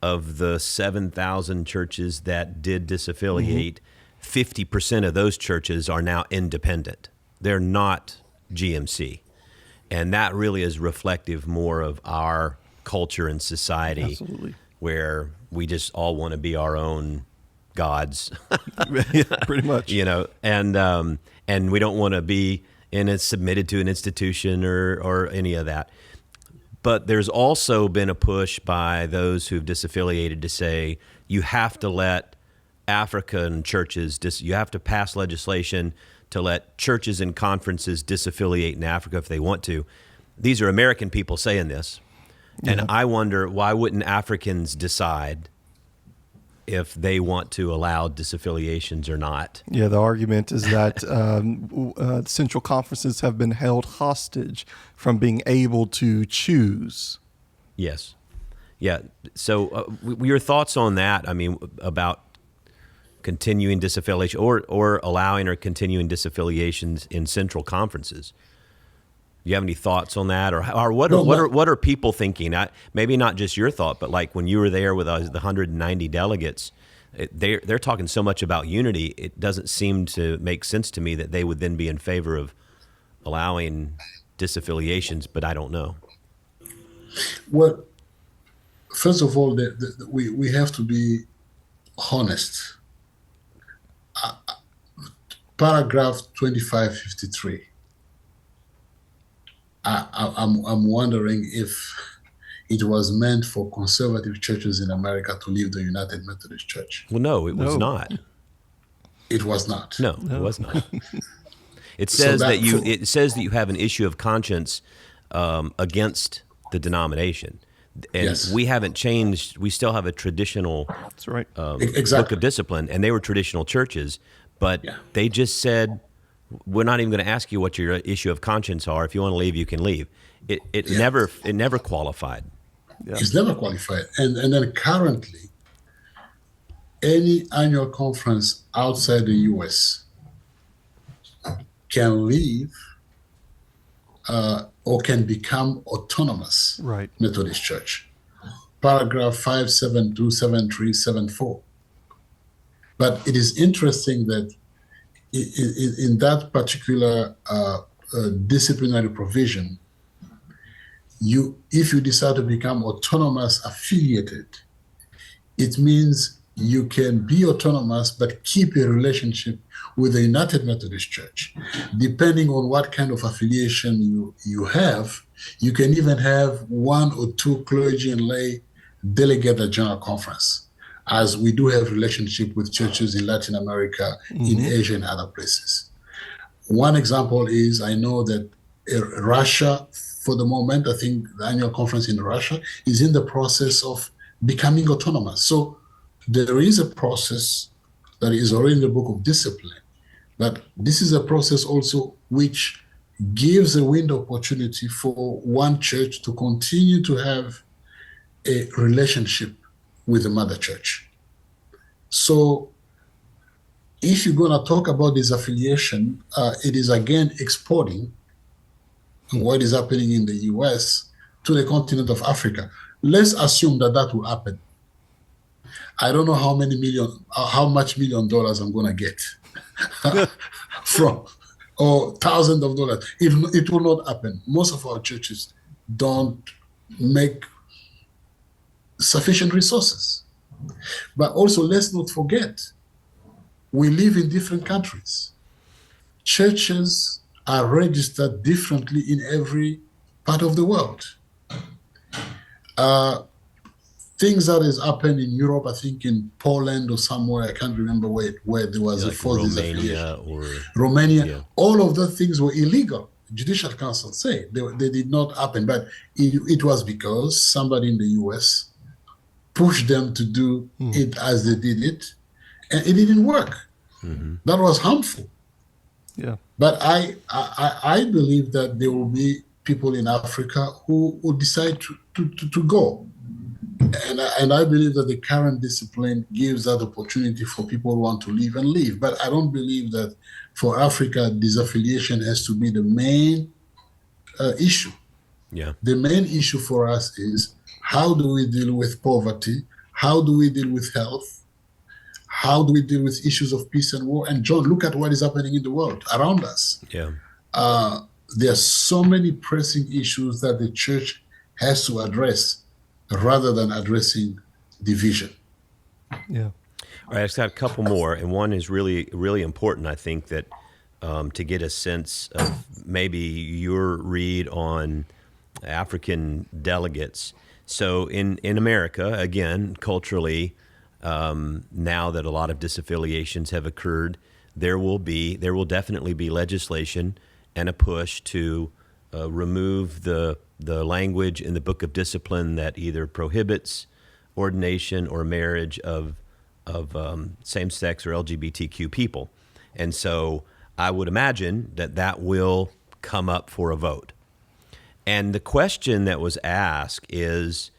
Of the 7,000 churches that did disaffiliate, 50% of those churches are now independent. They're not GMC. And that really is reflective more of our culture and society. Absolutely. Where we just all want to be our own gods. Pretty much. You know, and we don't want to be submitted to an institution or any of that. But there's also been a push by those who've disaffiliated to say you have to let African churches, you have to pass legislation to let churches and conferences disaffiliate in Africa if they want to. These are American people saying this. And I wonder, why wouldn't Africans decide if they want to allow disaffiliations or not? Yeah, the argument is that central conferences have been held hostage from being able to choose. Yes. Yeah. So your thoughts on that, I mean, about continuing disaffiliation or allowing or continuing disaffiliations in central conferences? Do you have any thoughts on that, or what are people thinking? Maybe not just your thought, but like when you were there with the 190 delegates, they're talking so much about unity. It doesn't seem to make sense to me that they would then be in favor of allowing disaffiliations, but I don't know. Well, first of all, we have to be honest. Paragraph 2553. I'm wondering if it was meant for conservative churches in America to leave the United Methodist Church. Well, no, it was not. It was not. No, it was not. It says it says that you have an issue of conscience against the denomination, and we haven't changed. We still have a traditional That's right. book of discipline, and they were traditional churches, but they just said, we're not even going to ask you what your issue of conscience are. If you want to leave, you can leave. It never qualified. Yeah. It's never qualified. And then currently, any annual conference outside the U.S. can leave or can become autonomous Methodist Church. paragraph 5727374. But it is interesting that in that particular disciplinary provision, if you decide to become autonomous affiliated, it means you can be autonomous but keep a relationship with the United Methodist Church. Depending on what kind of affiliation you have, you can even have one or two clergy and lay delegate at General Conference, as we do have relationship with churches in Latin America, in Asia, and other places. One example is, I know that Russia, for the moment, I think the annual conference in Russia is in the process of becoming autonomous. So there is a process that is already in the book of discipline, but this is a process also which gives a window opportunity for one church to continue to have a relationship with the mother church. So if you're going to talk about this affiliation, it is again exporting what is happening in the US to the continent of Africa. Let's assume that that will happen. I don't know how much $1 million I'm going to get from, or thousands of dollars. It will not happen. Most of our churches don't make sufficient resources. But also, let's not forget, we live in different countries. Churches are registered differently in every part of the world. Things that has happened in Europe, I think in Poland or somewhere, I can't remember where there was like a forced Romania Romania, yeah. all of those things were illegal. Judicial council say they did not happen, but it was because somebody in the US pushed them to do it as they did it, and it didn't work. That was harmful. Yeah. But I believe that there will be people in Africa who will decide to go. And I believe that the current discipline gives that opportunity for people who want to leave and leave. But I don't believe that for Africa, disaffiliation has to be the main issue. Yeah. The main issue for us is, how do we deal with poverty? How do we deal with health? How do we deal with issues of peace and war? And John, look at what is happening in the world around us. Yeah. There are so many pressing issues that the church has to address rather than addressing division. Yeah. All right, I just got a couple more, and one is really, really important, I think, that to get a sense of maybe your read on African delegates. So in America, again, culturally, now that a lot of disaffiliations have occurred, there will definitely be legislation and a push to remove the language in the Book of Discipline that either prohibits ordination or marriage of same-sex or LGBTQ people. And so I would imagine that will come up for a vote. And the question that was asked is,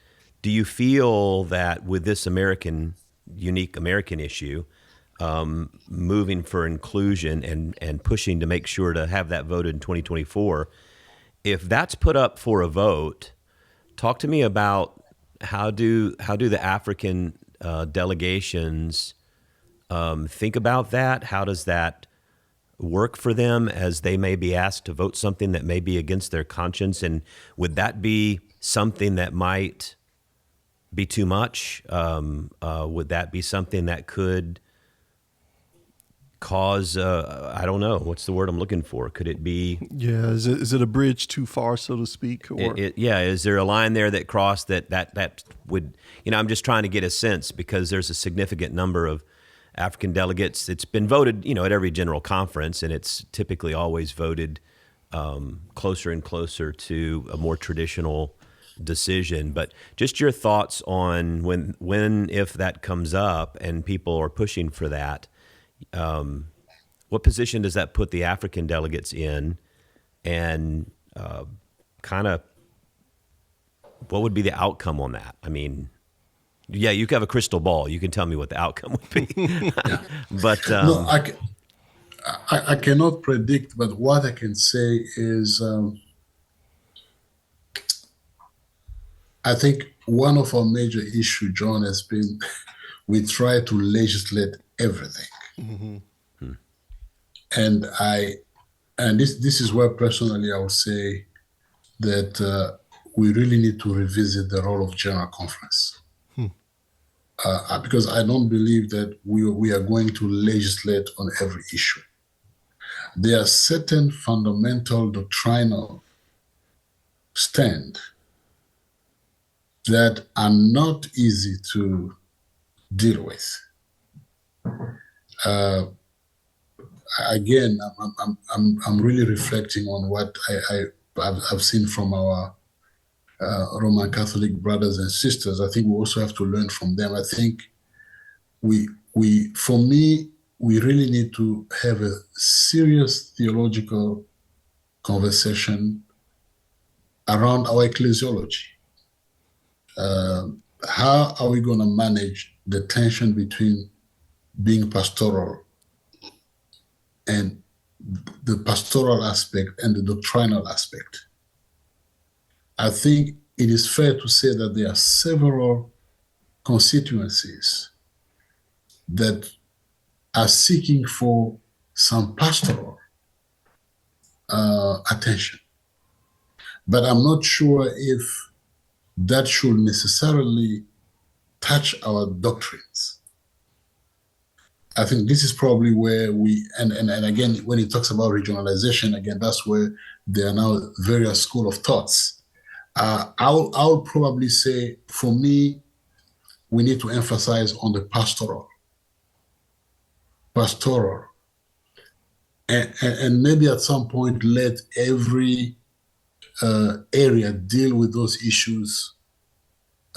do you feel that with this unique American issue, moving for inclusion and pushing to make sure to have that voted in 2024, if that's put up for a vote, talk to me about how do the African delegations think about that? How does that work for them as they may be asked to vote something that may be against their conscience? And would that be something that might be too much? Would that be something that could cause, I don't know, what's the word I'm looking for? Could it be? Yeah, is it a bridge too far, so to speak? Or Yeah, is there a line there that crossed that would, I'm just trying to get a sense, because there's a significant number of African delegates. It's been voted, at every general conference, and it's typically always voted closer and closer to a more traditional decision. But just your thoughts on if that comes up and people are pushing for that, what position does that put the African delegates in, and kind of what would be the outcome on that? I mean, yeah, you have a crystal ball. You can tell me what the outcome would be. But No, I cannot predict, but what I can say is I think one of our major issues, John, has been we try to legislate everything. Mm-hmm. And this is where personally I would say that we really need to revisit the role of General Conference. Because I don't believe that we are going to legislate on every issue. There are certain fundamental doctrinal stand that are not easy to deal with. Again, I'm really reflecting on what I've seen from our Roman Catholic brothers and sisters. I think we also have to learn from them. I think for me, we really need to have a serious theological conversation around our ecclesiology. How are we going to manage the tension between being pastoral and the pastoral aspect and the doctrinal aspect? I think it is fair to say that there are several constituencies that are seeking for some pastoral attention. But I'm not sure if that should necessarily touch our doctrines. I think this is probably where and again, when he talks about regionalization, again, that's where there are now various school of thoughts. I'll probably say, for me, we need to emphasize on the pastoral, and maybe at some point let every area deal with those issues.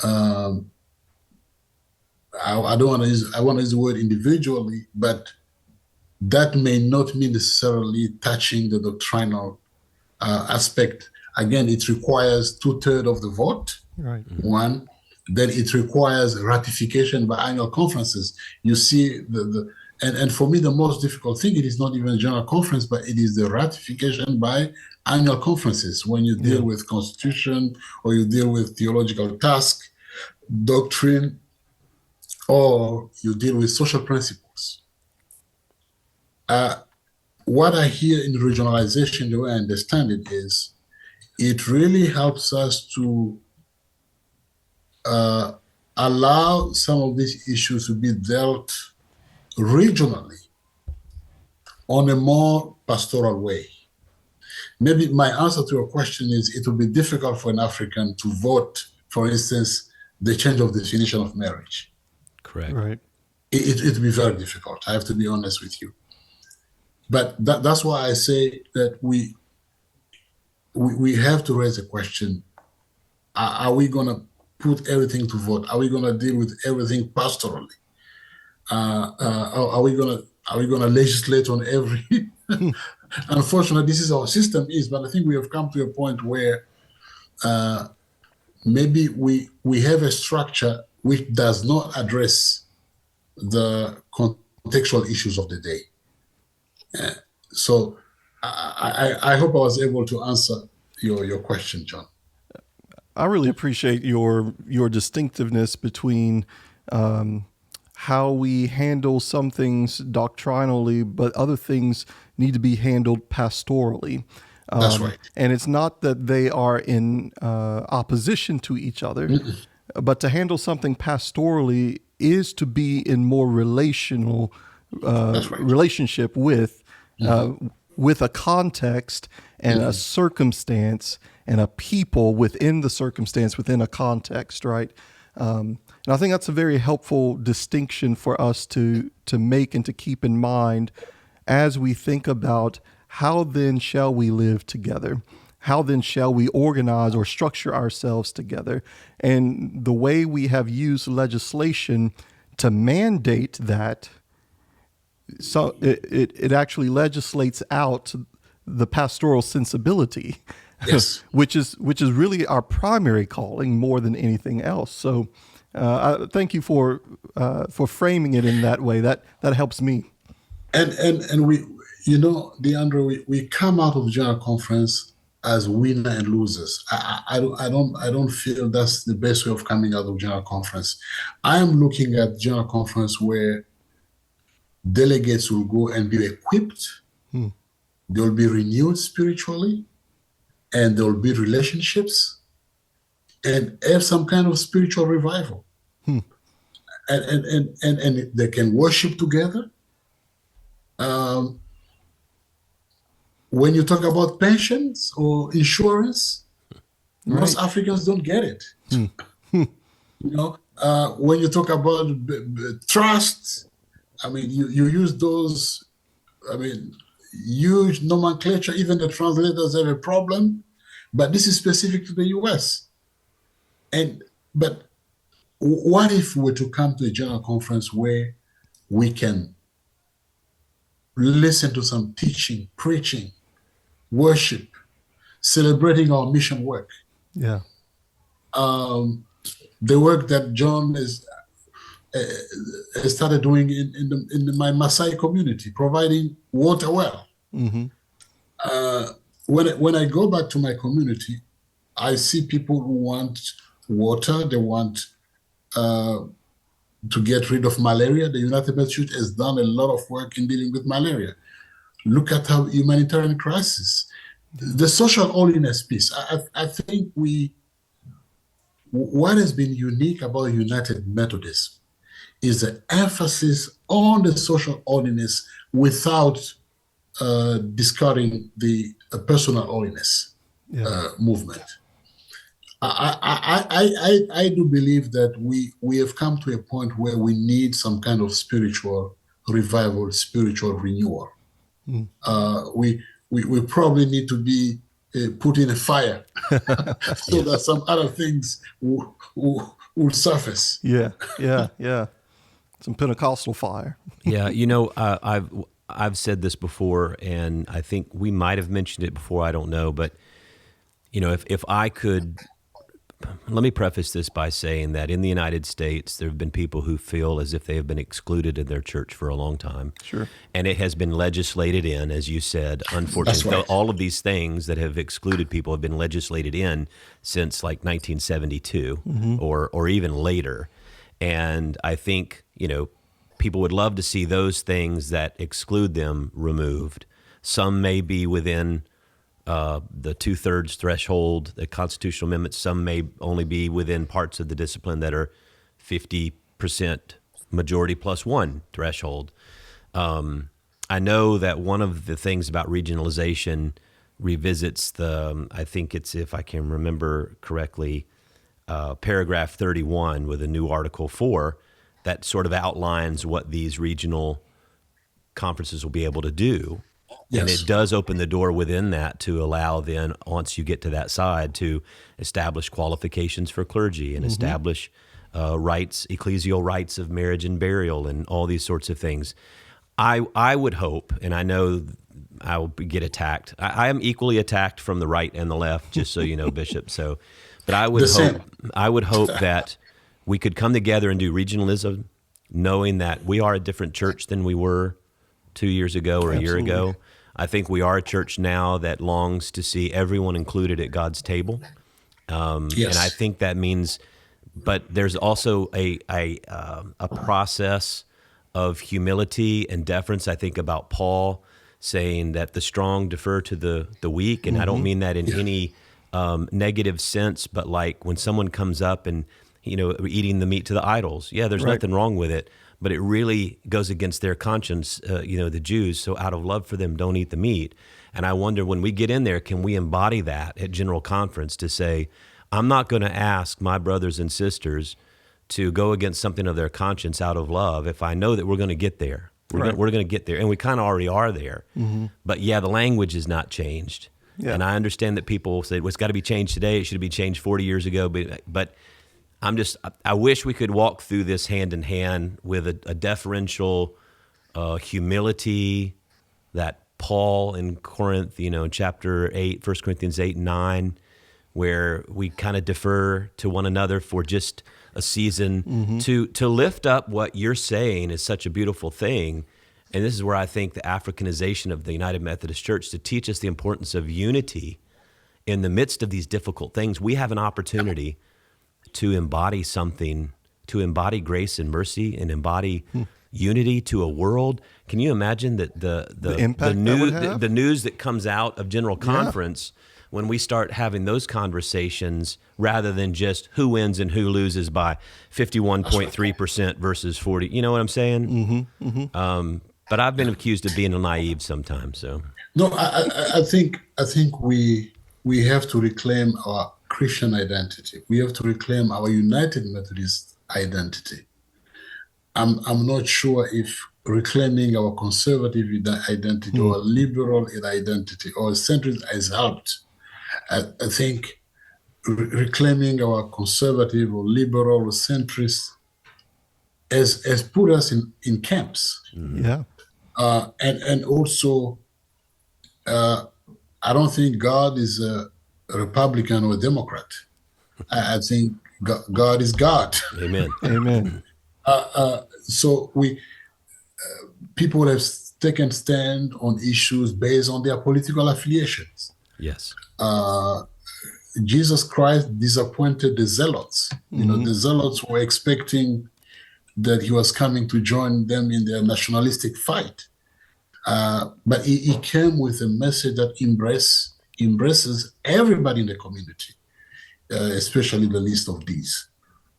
I don't want to use. I want to use the word individually, but that may not mean necessarily touching the doctrinal aspect. Again, it requires 2/3 of the vote. Right. One, then it requires ratification by annual conferences. You see, and for me, the most difficult thing, it is not even a general conference, but it is the ratification by annual conferences. When you deal with constitution, or you deal with theological task, doctrine, or you deal with social principles. What I hear in regionalization, the way I understand it, is it really helps us to allow some of these issues to be dealt regionally on a more pastoral way. Maybe my answer to your question is it will be difficult for an African to vote, for instance, the change of definition of marriage. Correct. Right. It will be very difficult. I have to be honest with you. But that's why I say that we have to raise a question. Are we going to put everything to vote? Are we going to deal with everything pastorally? Are we going to legislate on every? Unfortunately, this is our system but I think we have come to a point where maybe we have a structure which does not address the contextual issues of the day. So I hope I was able to answer your question, John. I really appreciate your distinctiveness between how we handle some things doctrinally, but other things need to be handled pastorally. That's right. And it's not that they are in opposition to each other, but to handle something pastorally is to be in more relational relationship with a context and a circumstance and a people within the circumstance, within a context, right? And I think that's a very helpful distinction for us to make and to keep in mind as we think about how then shall we live together? How then shall we organize or structure ourselves together? And the way we have used legislation to mandate that, so it actually legislates out the pastoral sensibility, yes. which is really our primary calling more than anything else. So I thank you for framing it in that way. That helps me. And we, DeAndre, we come out of the General Conference as winner and losers. I don't feel that's the best way of coming out of General Conference. I am looking at General Conference where delegates will go and be equipped, they'll be renewed spiritually, and there'll be relationships and have some kind of spiritual revival. And they can worship together. When you talk about pensions or insurance, most Africans don't get it. When you talk about trust, I mean, you use those, I mean, huge nomenclature. Even the translators have a problem, but this is specific to the U.S. But what if we were to come to a general conference where we can listen to some teaching, preaching, worship, celebrating our mission work? Yeah. The work that John has started doing in my Maasai community, providing water well. When I go back to my community, I see people who want water. They want to get rid of malaria. The United Methodist Church has done a lot of work in dealing with malaria. Look at how humanitarian crisis, the social holiness piece. I think what has been unique about United Methodist is the emphasis on the social holiness without discarding the personal holiness movement. I do believe that we have come to a point where we need some kind of spiritual revival, spiritual renewal. We probably need to be put in a fire so that some other things will surface. Yeah. Some Pentecostal fire. Yeah, I've said this before, and I think we might have mentioned it before. I don't know, but if I could, let me preface this by saying that in the United States, there have been people who feel as if they have been excluded in their church for a long time. Sure. And it has been legislated in, as you said, unfortunately. That's right. All of these things that have excluded people have been legislated in since like 1972 or even later. And I think, people would love to see those things that exclude them removed. Some may be within the 2/3 threshold, the constitutional amendments. Some may only be within parts of the discipline that are 50% majority plus one threshold. I know that one of the things about regionalization revisits I think it's, if I can remember correctly, paragraph 31 with a new Article 4 that sort of outlines what these regional conferences will be able to do. Yes. And it does open the door within that to allow then, once you get to that side, to establish qualifications for clergy and establish rights, ecclesial rights of marriage and burial and all these sorts of things. I would hope, and I know I will get attacked. I am equally attacked from the right and the left, just so you know, Bishop. But I would hope that we could come together and do regionalism, knowing that we are a different church than we were 2 years ago or a year ago. I think we are a church now that longs to see everyone included at God's table. Yes. And I think that means, but there's also a process of humility and deference. I think about Paul saying that the strong defer to the weak. And I don't mean that in any negative sense, but like when someone comes up and, eating the meat to the idols. Yeah, there's nothing wrong with it, but it really goes against their conscience, the Jews. So out of love for them, don't eat the meat. And I wonder, when we get in there, can we embody that at General Conference to say, I'm not going to ask my brothers and sisters to go against something of their conscience out of love if I know that we're going to get there. We're going to get there. And we kind of already are there. But the language is not changed. Yeah. And I understand that people say, well, it's got to be changed today. It should have been changed 40 years ago. But I wish we could walk through this hand in hand with a deferential humility that Paul in Corinth, chapter 8, 1 Corinthians 8 and 9, where we kind of defer to one another for just a season to lift up what you're saying is such a beautiful thing. And this is where I think the Africanization of the United Methodist Church, to teach us the importance of unity in the midst of these difficult things, we have an opportunity to embody something, to embody grace and mercy and embody unity to a world. Can you imagine that the impact that would have? the news that comes out of General Conference when we start having those conversations rather than just who wins and who loses by 51.3% versus 40? You know what I'm saying? But I've been accused of being naive sometimes. So No, I think we have to reclaim our Christian identity. We have to reclaim our United Methodist identity. I'm not sure if reclaiming our conservative identity or liberal identity or centrist has helped. I think reclaiming our conservative or liberal or centrist has put us in camps. Yeah. And also, I don't think God is a Republican or a Democrat. I think God is God. amen. Amen. So people have taken stand on issues based on their political affiliations. Yes. Jesus Christ disappointed the zealots. You know, the zealots were expecting that he was coming to join them in their nationalistic fight. But he came with a message that embraces everybody in the community, especially the least of these.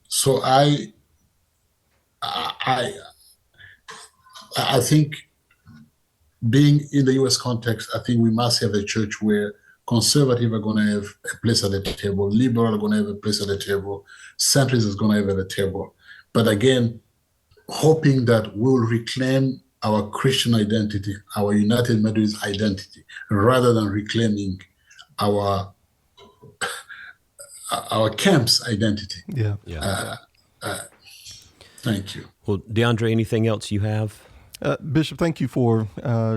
So I think, being in the U.S. context, I think we must have a church where conservative are going to have a place at the table, liberal are going to have a place at the table, centrist is going to have at the table. But again, hoping that we'll reclaim our Christian identity, our United Methodist identity, rather than reclaiming our camp's identity. Yeah. Yeah. Thank you. Well, DeAndre, anything else you have? Bishop, thank you for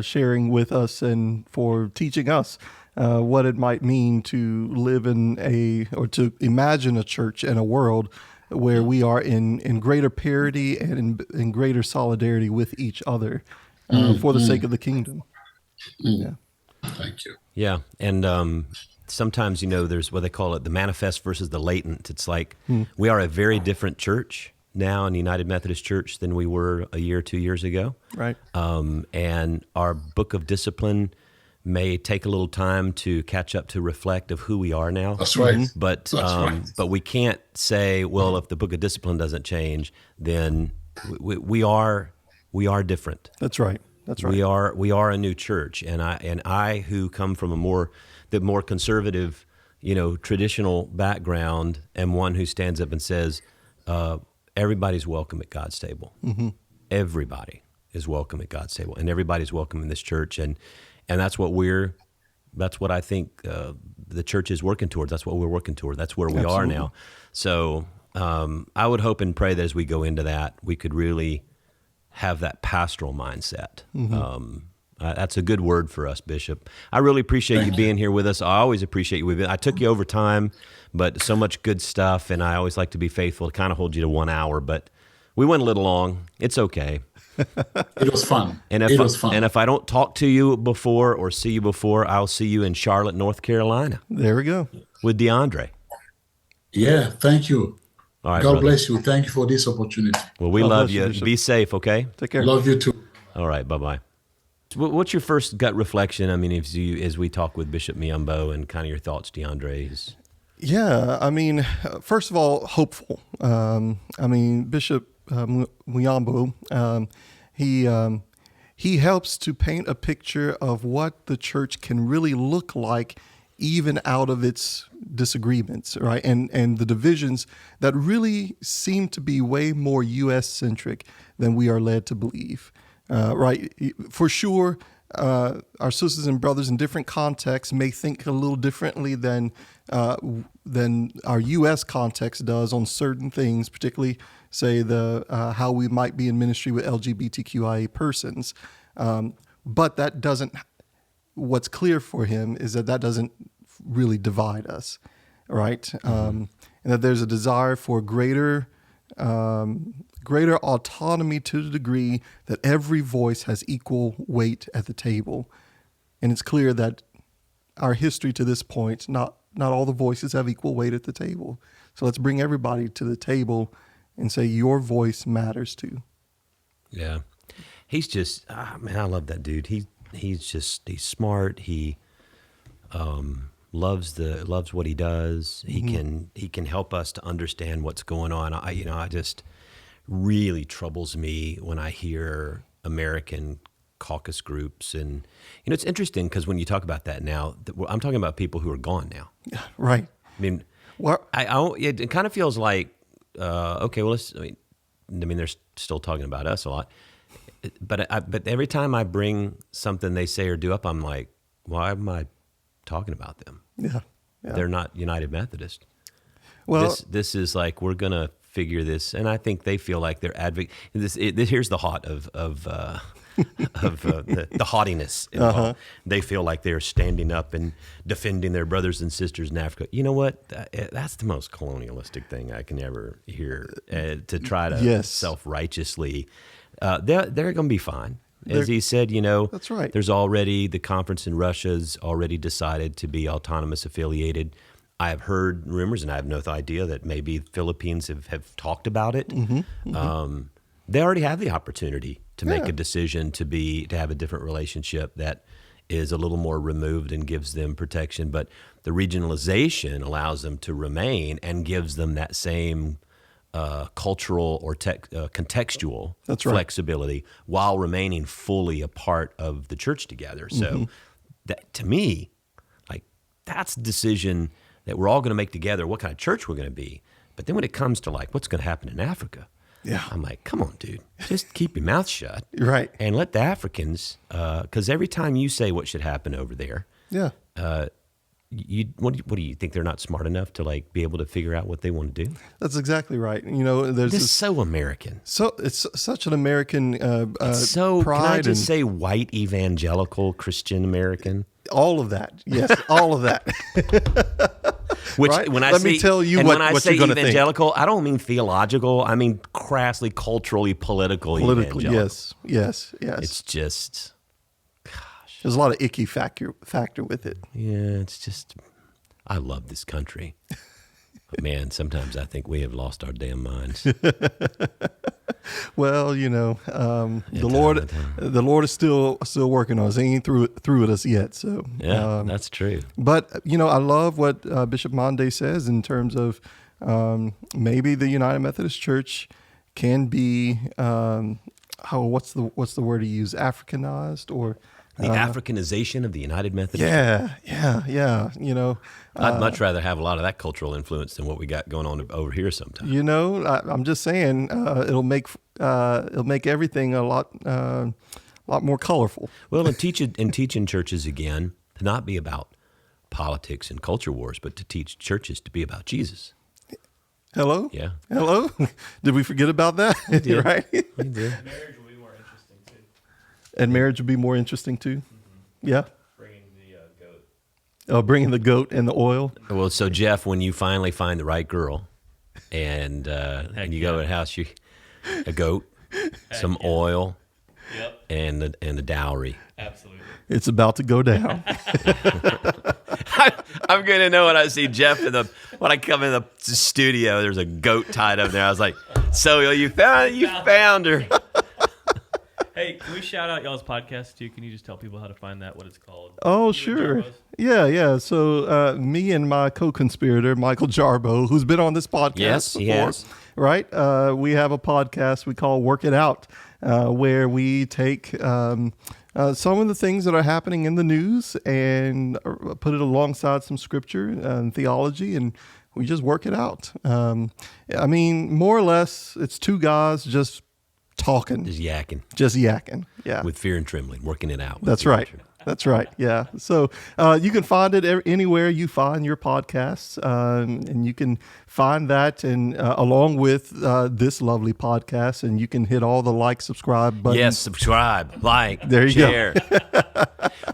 sharing with us and for teaching us what it might mean to live or to imagine a church and a world where we are in greater parity and in greater solidarity with each other for the sake of the kingdom. Yeah. Thank you. Yeah. And sometimes, there's what they call it, the manifest versus the latent. It's like we are a very different church now in the United Methodist Church than we were a year, 2 years ago. Right. And our book of discipline may take a little time to catch up, to reflect of who we are now. That's right. But but we can't say, well, if the book of discipline doesn't change, then we are different. That's right. That's right. We are a new church, and I who come from a more conservative, traditional background, am one who stands up and says, everybody's welcome at God's table. Everybody is welcome at God's table, and everybody's welcome in this church, and that's what I think the church is working towards. That's what we're working toward. That's where we are now. So I would hope and pray that as we go into that, we could really have that pastoral mindset. That's a good word for us, Bishop. I really appreciate you being here with us. I always appreciate you. I took you over time, but so much good stuff, and I always like to be faithful to kind of hold you to 1 hour, but we went a little long. It's okay. It was fun. And if I don't talk to you before or see you before, I'll see you in Charlotte, North Carolina. There we go. With DeAndre. Yeah, thank you. All right, God brother. bless you. Thank you for this opportunity. Well, we God love bless you, you. Bishop. Be safe, okay? Take care. Love you too. All right, bye-bye. What's your first gut reflection? I mean, as we talk with Bishop Muyombo, and kind of your thoughts, DeAndre? Yeah, I mean, first of all, hopeful. Bishop Muyombo, he helps to paint a picture of what the church can really look like, even out of its disagreements, right? And the divisions that really seem to be way more U.S. centric than we are led to believe. Right. For sure, our sisters and brothers in different contexts may think a little differently than our U.S. context does on certain things, particularly, say, how we might be in ministry with LGBTQIA persons. But that doesn't. What's clear for him is that doesn't really divide us, right? And that there's a desire for greater autonomy to the degree that every voice has equal weight at the table. And it's clear that our history to this point, not not all the voices have equal weight at the table. So let's bring everybody to the table and say your voice matters too. Yeah. He's just, man, I love that dude. He's smart. He loves what he does. Mm-hmm. He can help us to understand what's going on. I just really troubles me when I hear American caucus groups, and it's interesting because when you talk about that now, I'm talking about people who are gone now. Yeah, right. I mean, Well, it kind of feels like okay, well, they're still talking about us a lot, but every time I bring something they say or do up, I'm like, why am I talking about them? yeah. They're not United Methodist. Well, this is like, we're gonna figure this, and I think they feel like they're advocate. Here's the haught of the haughtiness involved. They feel like they're standing up and defending their brothers and sisters in Africa. You know what? That's the most colonialistic thing I can ever hear. To try to self-righteously, they're going to be fine. As he said, that's right. There's already the conference in Russia's already decided to be autonomous affiliated. I have heard rumors, and I have no idea that maybe Philippines have talked about it. They already have the opportunity to make a decision to have a different relationship that is a little more removed and gives them protection. But the regionalization allows them to remain and gives them that same cultural or contextual flexibility while remaining fully a part of the church together. So that, to me, like, that's a decision that we're all going to make together, what kind of church we're going to be. But then when it comes to like what's going to happen in Africa, I'm like, come on, dude, just keep your mouth shut. Right. And let the Africans, because every time you say what should happen over there, what do you think, they're not smart enough to like be able to figure out what they want to do? That's exactly right. There's this is so American. So it's such an American pride. Can I just say white evangelical Christian American? All of that. Yes, all of that. Which right? when I Let say, me tell you and what, when I what say you're going to evangelical, I don't mean theological. I mean crassly, culturally, political evangelical. Yes. It's just, there's a lot of icky factor with it. Yeah, it's just, I love this country. But man, sometimes I think we have lost our damn minds. Well, the Lord is still working on us. He ain't through with us yet. So that's true. But I love what Bishop Mande says in terms of maybe the United Methodist Church can be what's the word he used, Africanized, or the Africanization of the United Methodist Church. Yeah. I'd much rather have a lot of that cultural influence than what we got going on over here sometimes. I'm just saying it'll make everything a lot more colorful. Well, and teaching churches again to not be about politics and culture wars, but to teach churches to be about Jesus. Hello? Yeah. Hello? Did we forget about that? We did. Right? We did. Marriage will be more interesting too. And marriage would be more interesting too? Mm-hmm. Yeah? Bringing the goat. Oh, bringing the goat and the oil? Well, so Jeff, when you finally find the right girl and you go to the house, a goat, some oil, and the dowry. Absolutely. It's about to go down. I'm going to know when I see Jeff when I come in the studio, there's a goat tied up there. I was like, so you found her. Hey, can we shout out y'all's podcast too? Can you just tell people how to find that, what it's called? Oh, sure. Yeah. So me and my co-conspirator, Michael Jarbo, who's been on this podcast before, yes. Right? We have a podcast we call Work It Out, where we take some of the things that are happening in the news and put it alongside some scripture and theology, and we just work it out. I mean, more or less, it's two guys just talking. Just yakking. Yeah. With fear and trembling, working it out. That's right. That's right. Yeah. So you can find it anywhere you find your podcasts, and you can find that and along with this lovely podcast, and you can hit all the like, subscribe buttons. Yes, subscribe, like, there you share. go.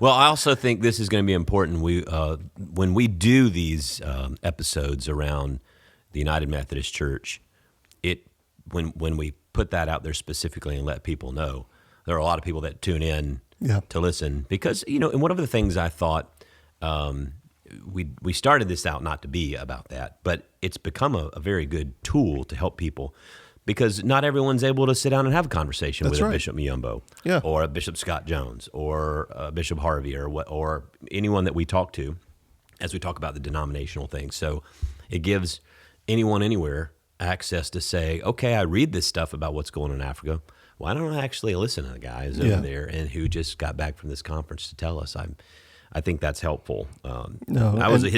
Well, I also think this is going to be important. When we do these episodes around the United Methodist Church, when we put that out there specifically and let people know, there are a lot of people that tune in to listen because, and one of the things I thought we started this out not to be about that, but it's become a very good tool to help people, because not everyone's able to sit down and have a conversation That's with right. a Bishop Muyombo, Yeah. or a Bishop Scott Jones, or Bishop Harvey, or anyone that we talk to as we talk about the denominational things. So it gives anyone anywhere access to say, okay, I read this stuff about what's going on in Africa. Why don't I actually listen to the guys over there and who just got back from this conference to tell us? I think that's helpful. I was a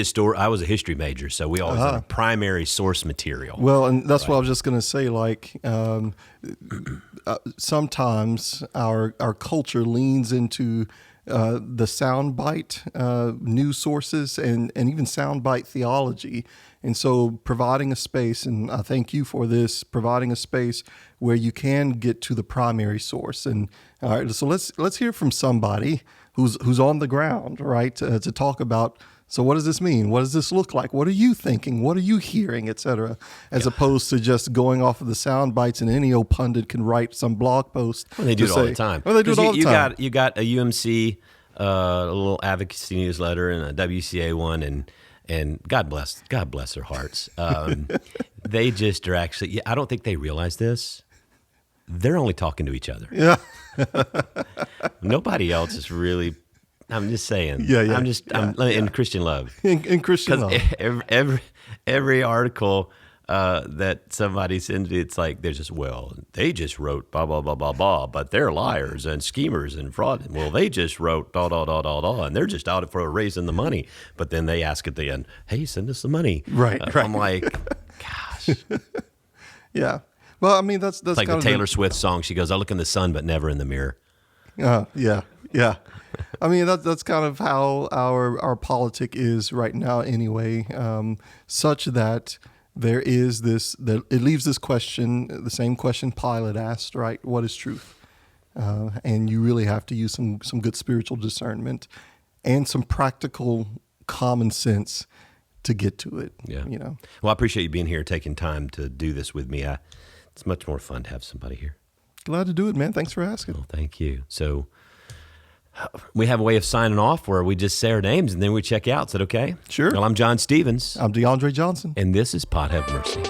history major, so we always had a primary source material. Well, and that's what I was just going to say. Like, sometimes our culture leans into the soundbite news sources and even soundbite theology. And so providing a space, and I thank you for this, providing a space where you can get to the primary source. And all right, so let's hear from somebody who's on the ground, right, to talk about, so what does this mean? What does this look like? What are you thinking? What are you hearing, et cetera, as opposed to just going off of the sound bites, and any old pundit can write some blog post. Well, they do it all the time. Well, they do it all the time. You got a UMC, a little advocacy newsletter, and a WCA one, and God bless their hearts. They just are actually, I don't think they realize this. They're only talking to each other. Yeah. Nobody else is really, I'm just saying. Yeah. I'm in Christian love. In Christian love. Every article that somebody sends me, it's like, there's just, well, they just wrote blah, blah, blah, blah, blah, but they're liars and schemers and fraud. Well, they just wrote da, da, da, da, da, and they're just out for raising the money. But then they ask at the end, hey, send us the money. Right. I'm like, gosh. Yeah. Well, I mean, that's like kind the of Taylor Swift song. She goes, I look in the sun, but never in the mirror. Yeah. I mean, that's kind of how our politic is right now anyway, such that there is that it leaves this question, the same question Pilate asked, right? What is truth? And you really have to use some good spiritual discernment and some practical common sense to get to it. Yeah. You know. Well, I appreciate you being here, taking time to do this with me. It's much more fun to have somebody here. Glad to do it, man. Thanks for asking. Well, thank you. So we have a way of signing off where we just say our names and then we check out. Is that okay? Sure. Well, I'm John Stevens. I'm DeAndre Johnson. And this is Pot Have Mercy.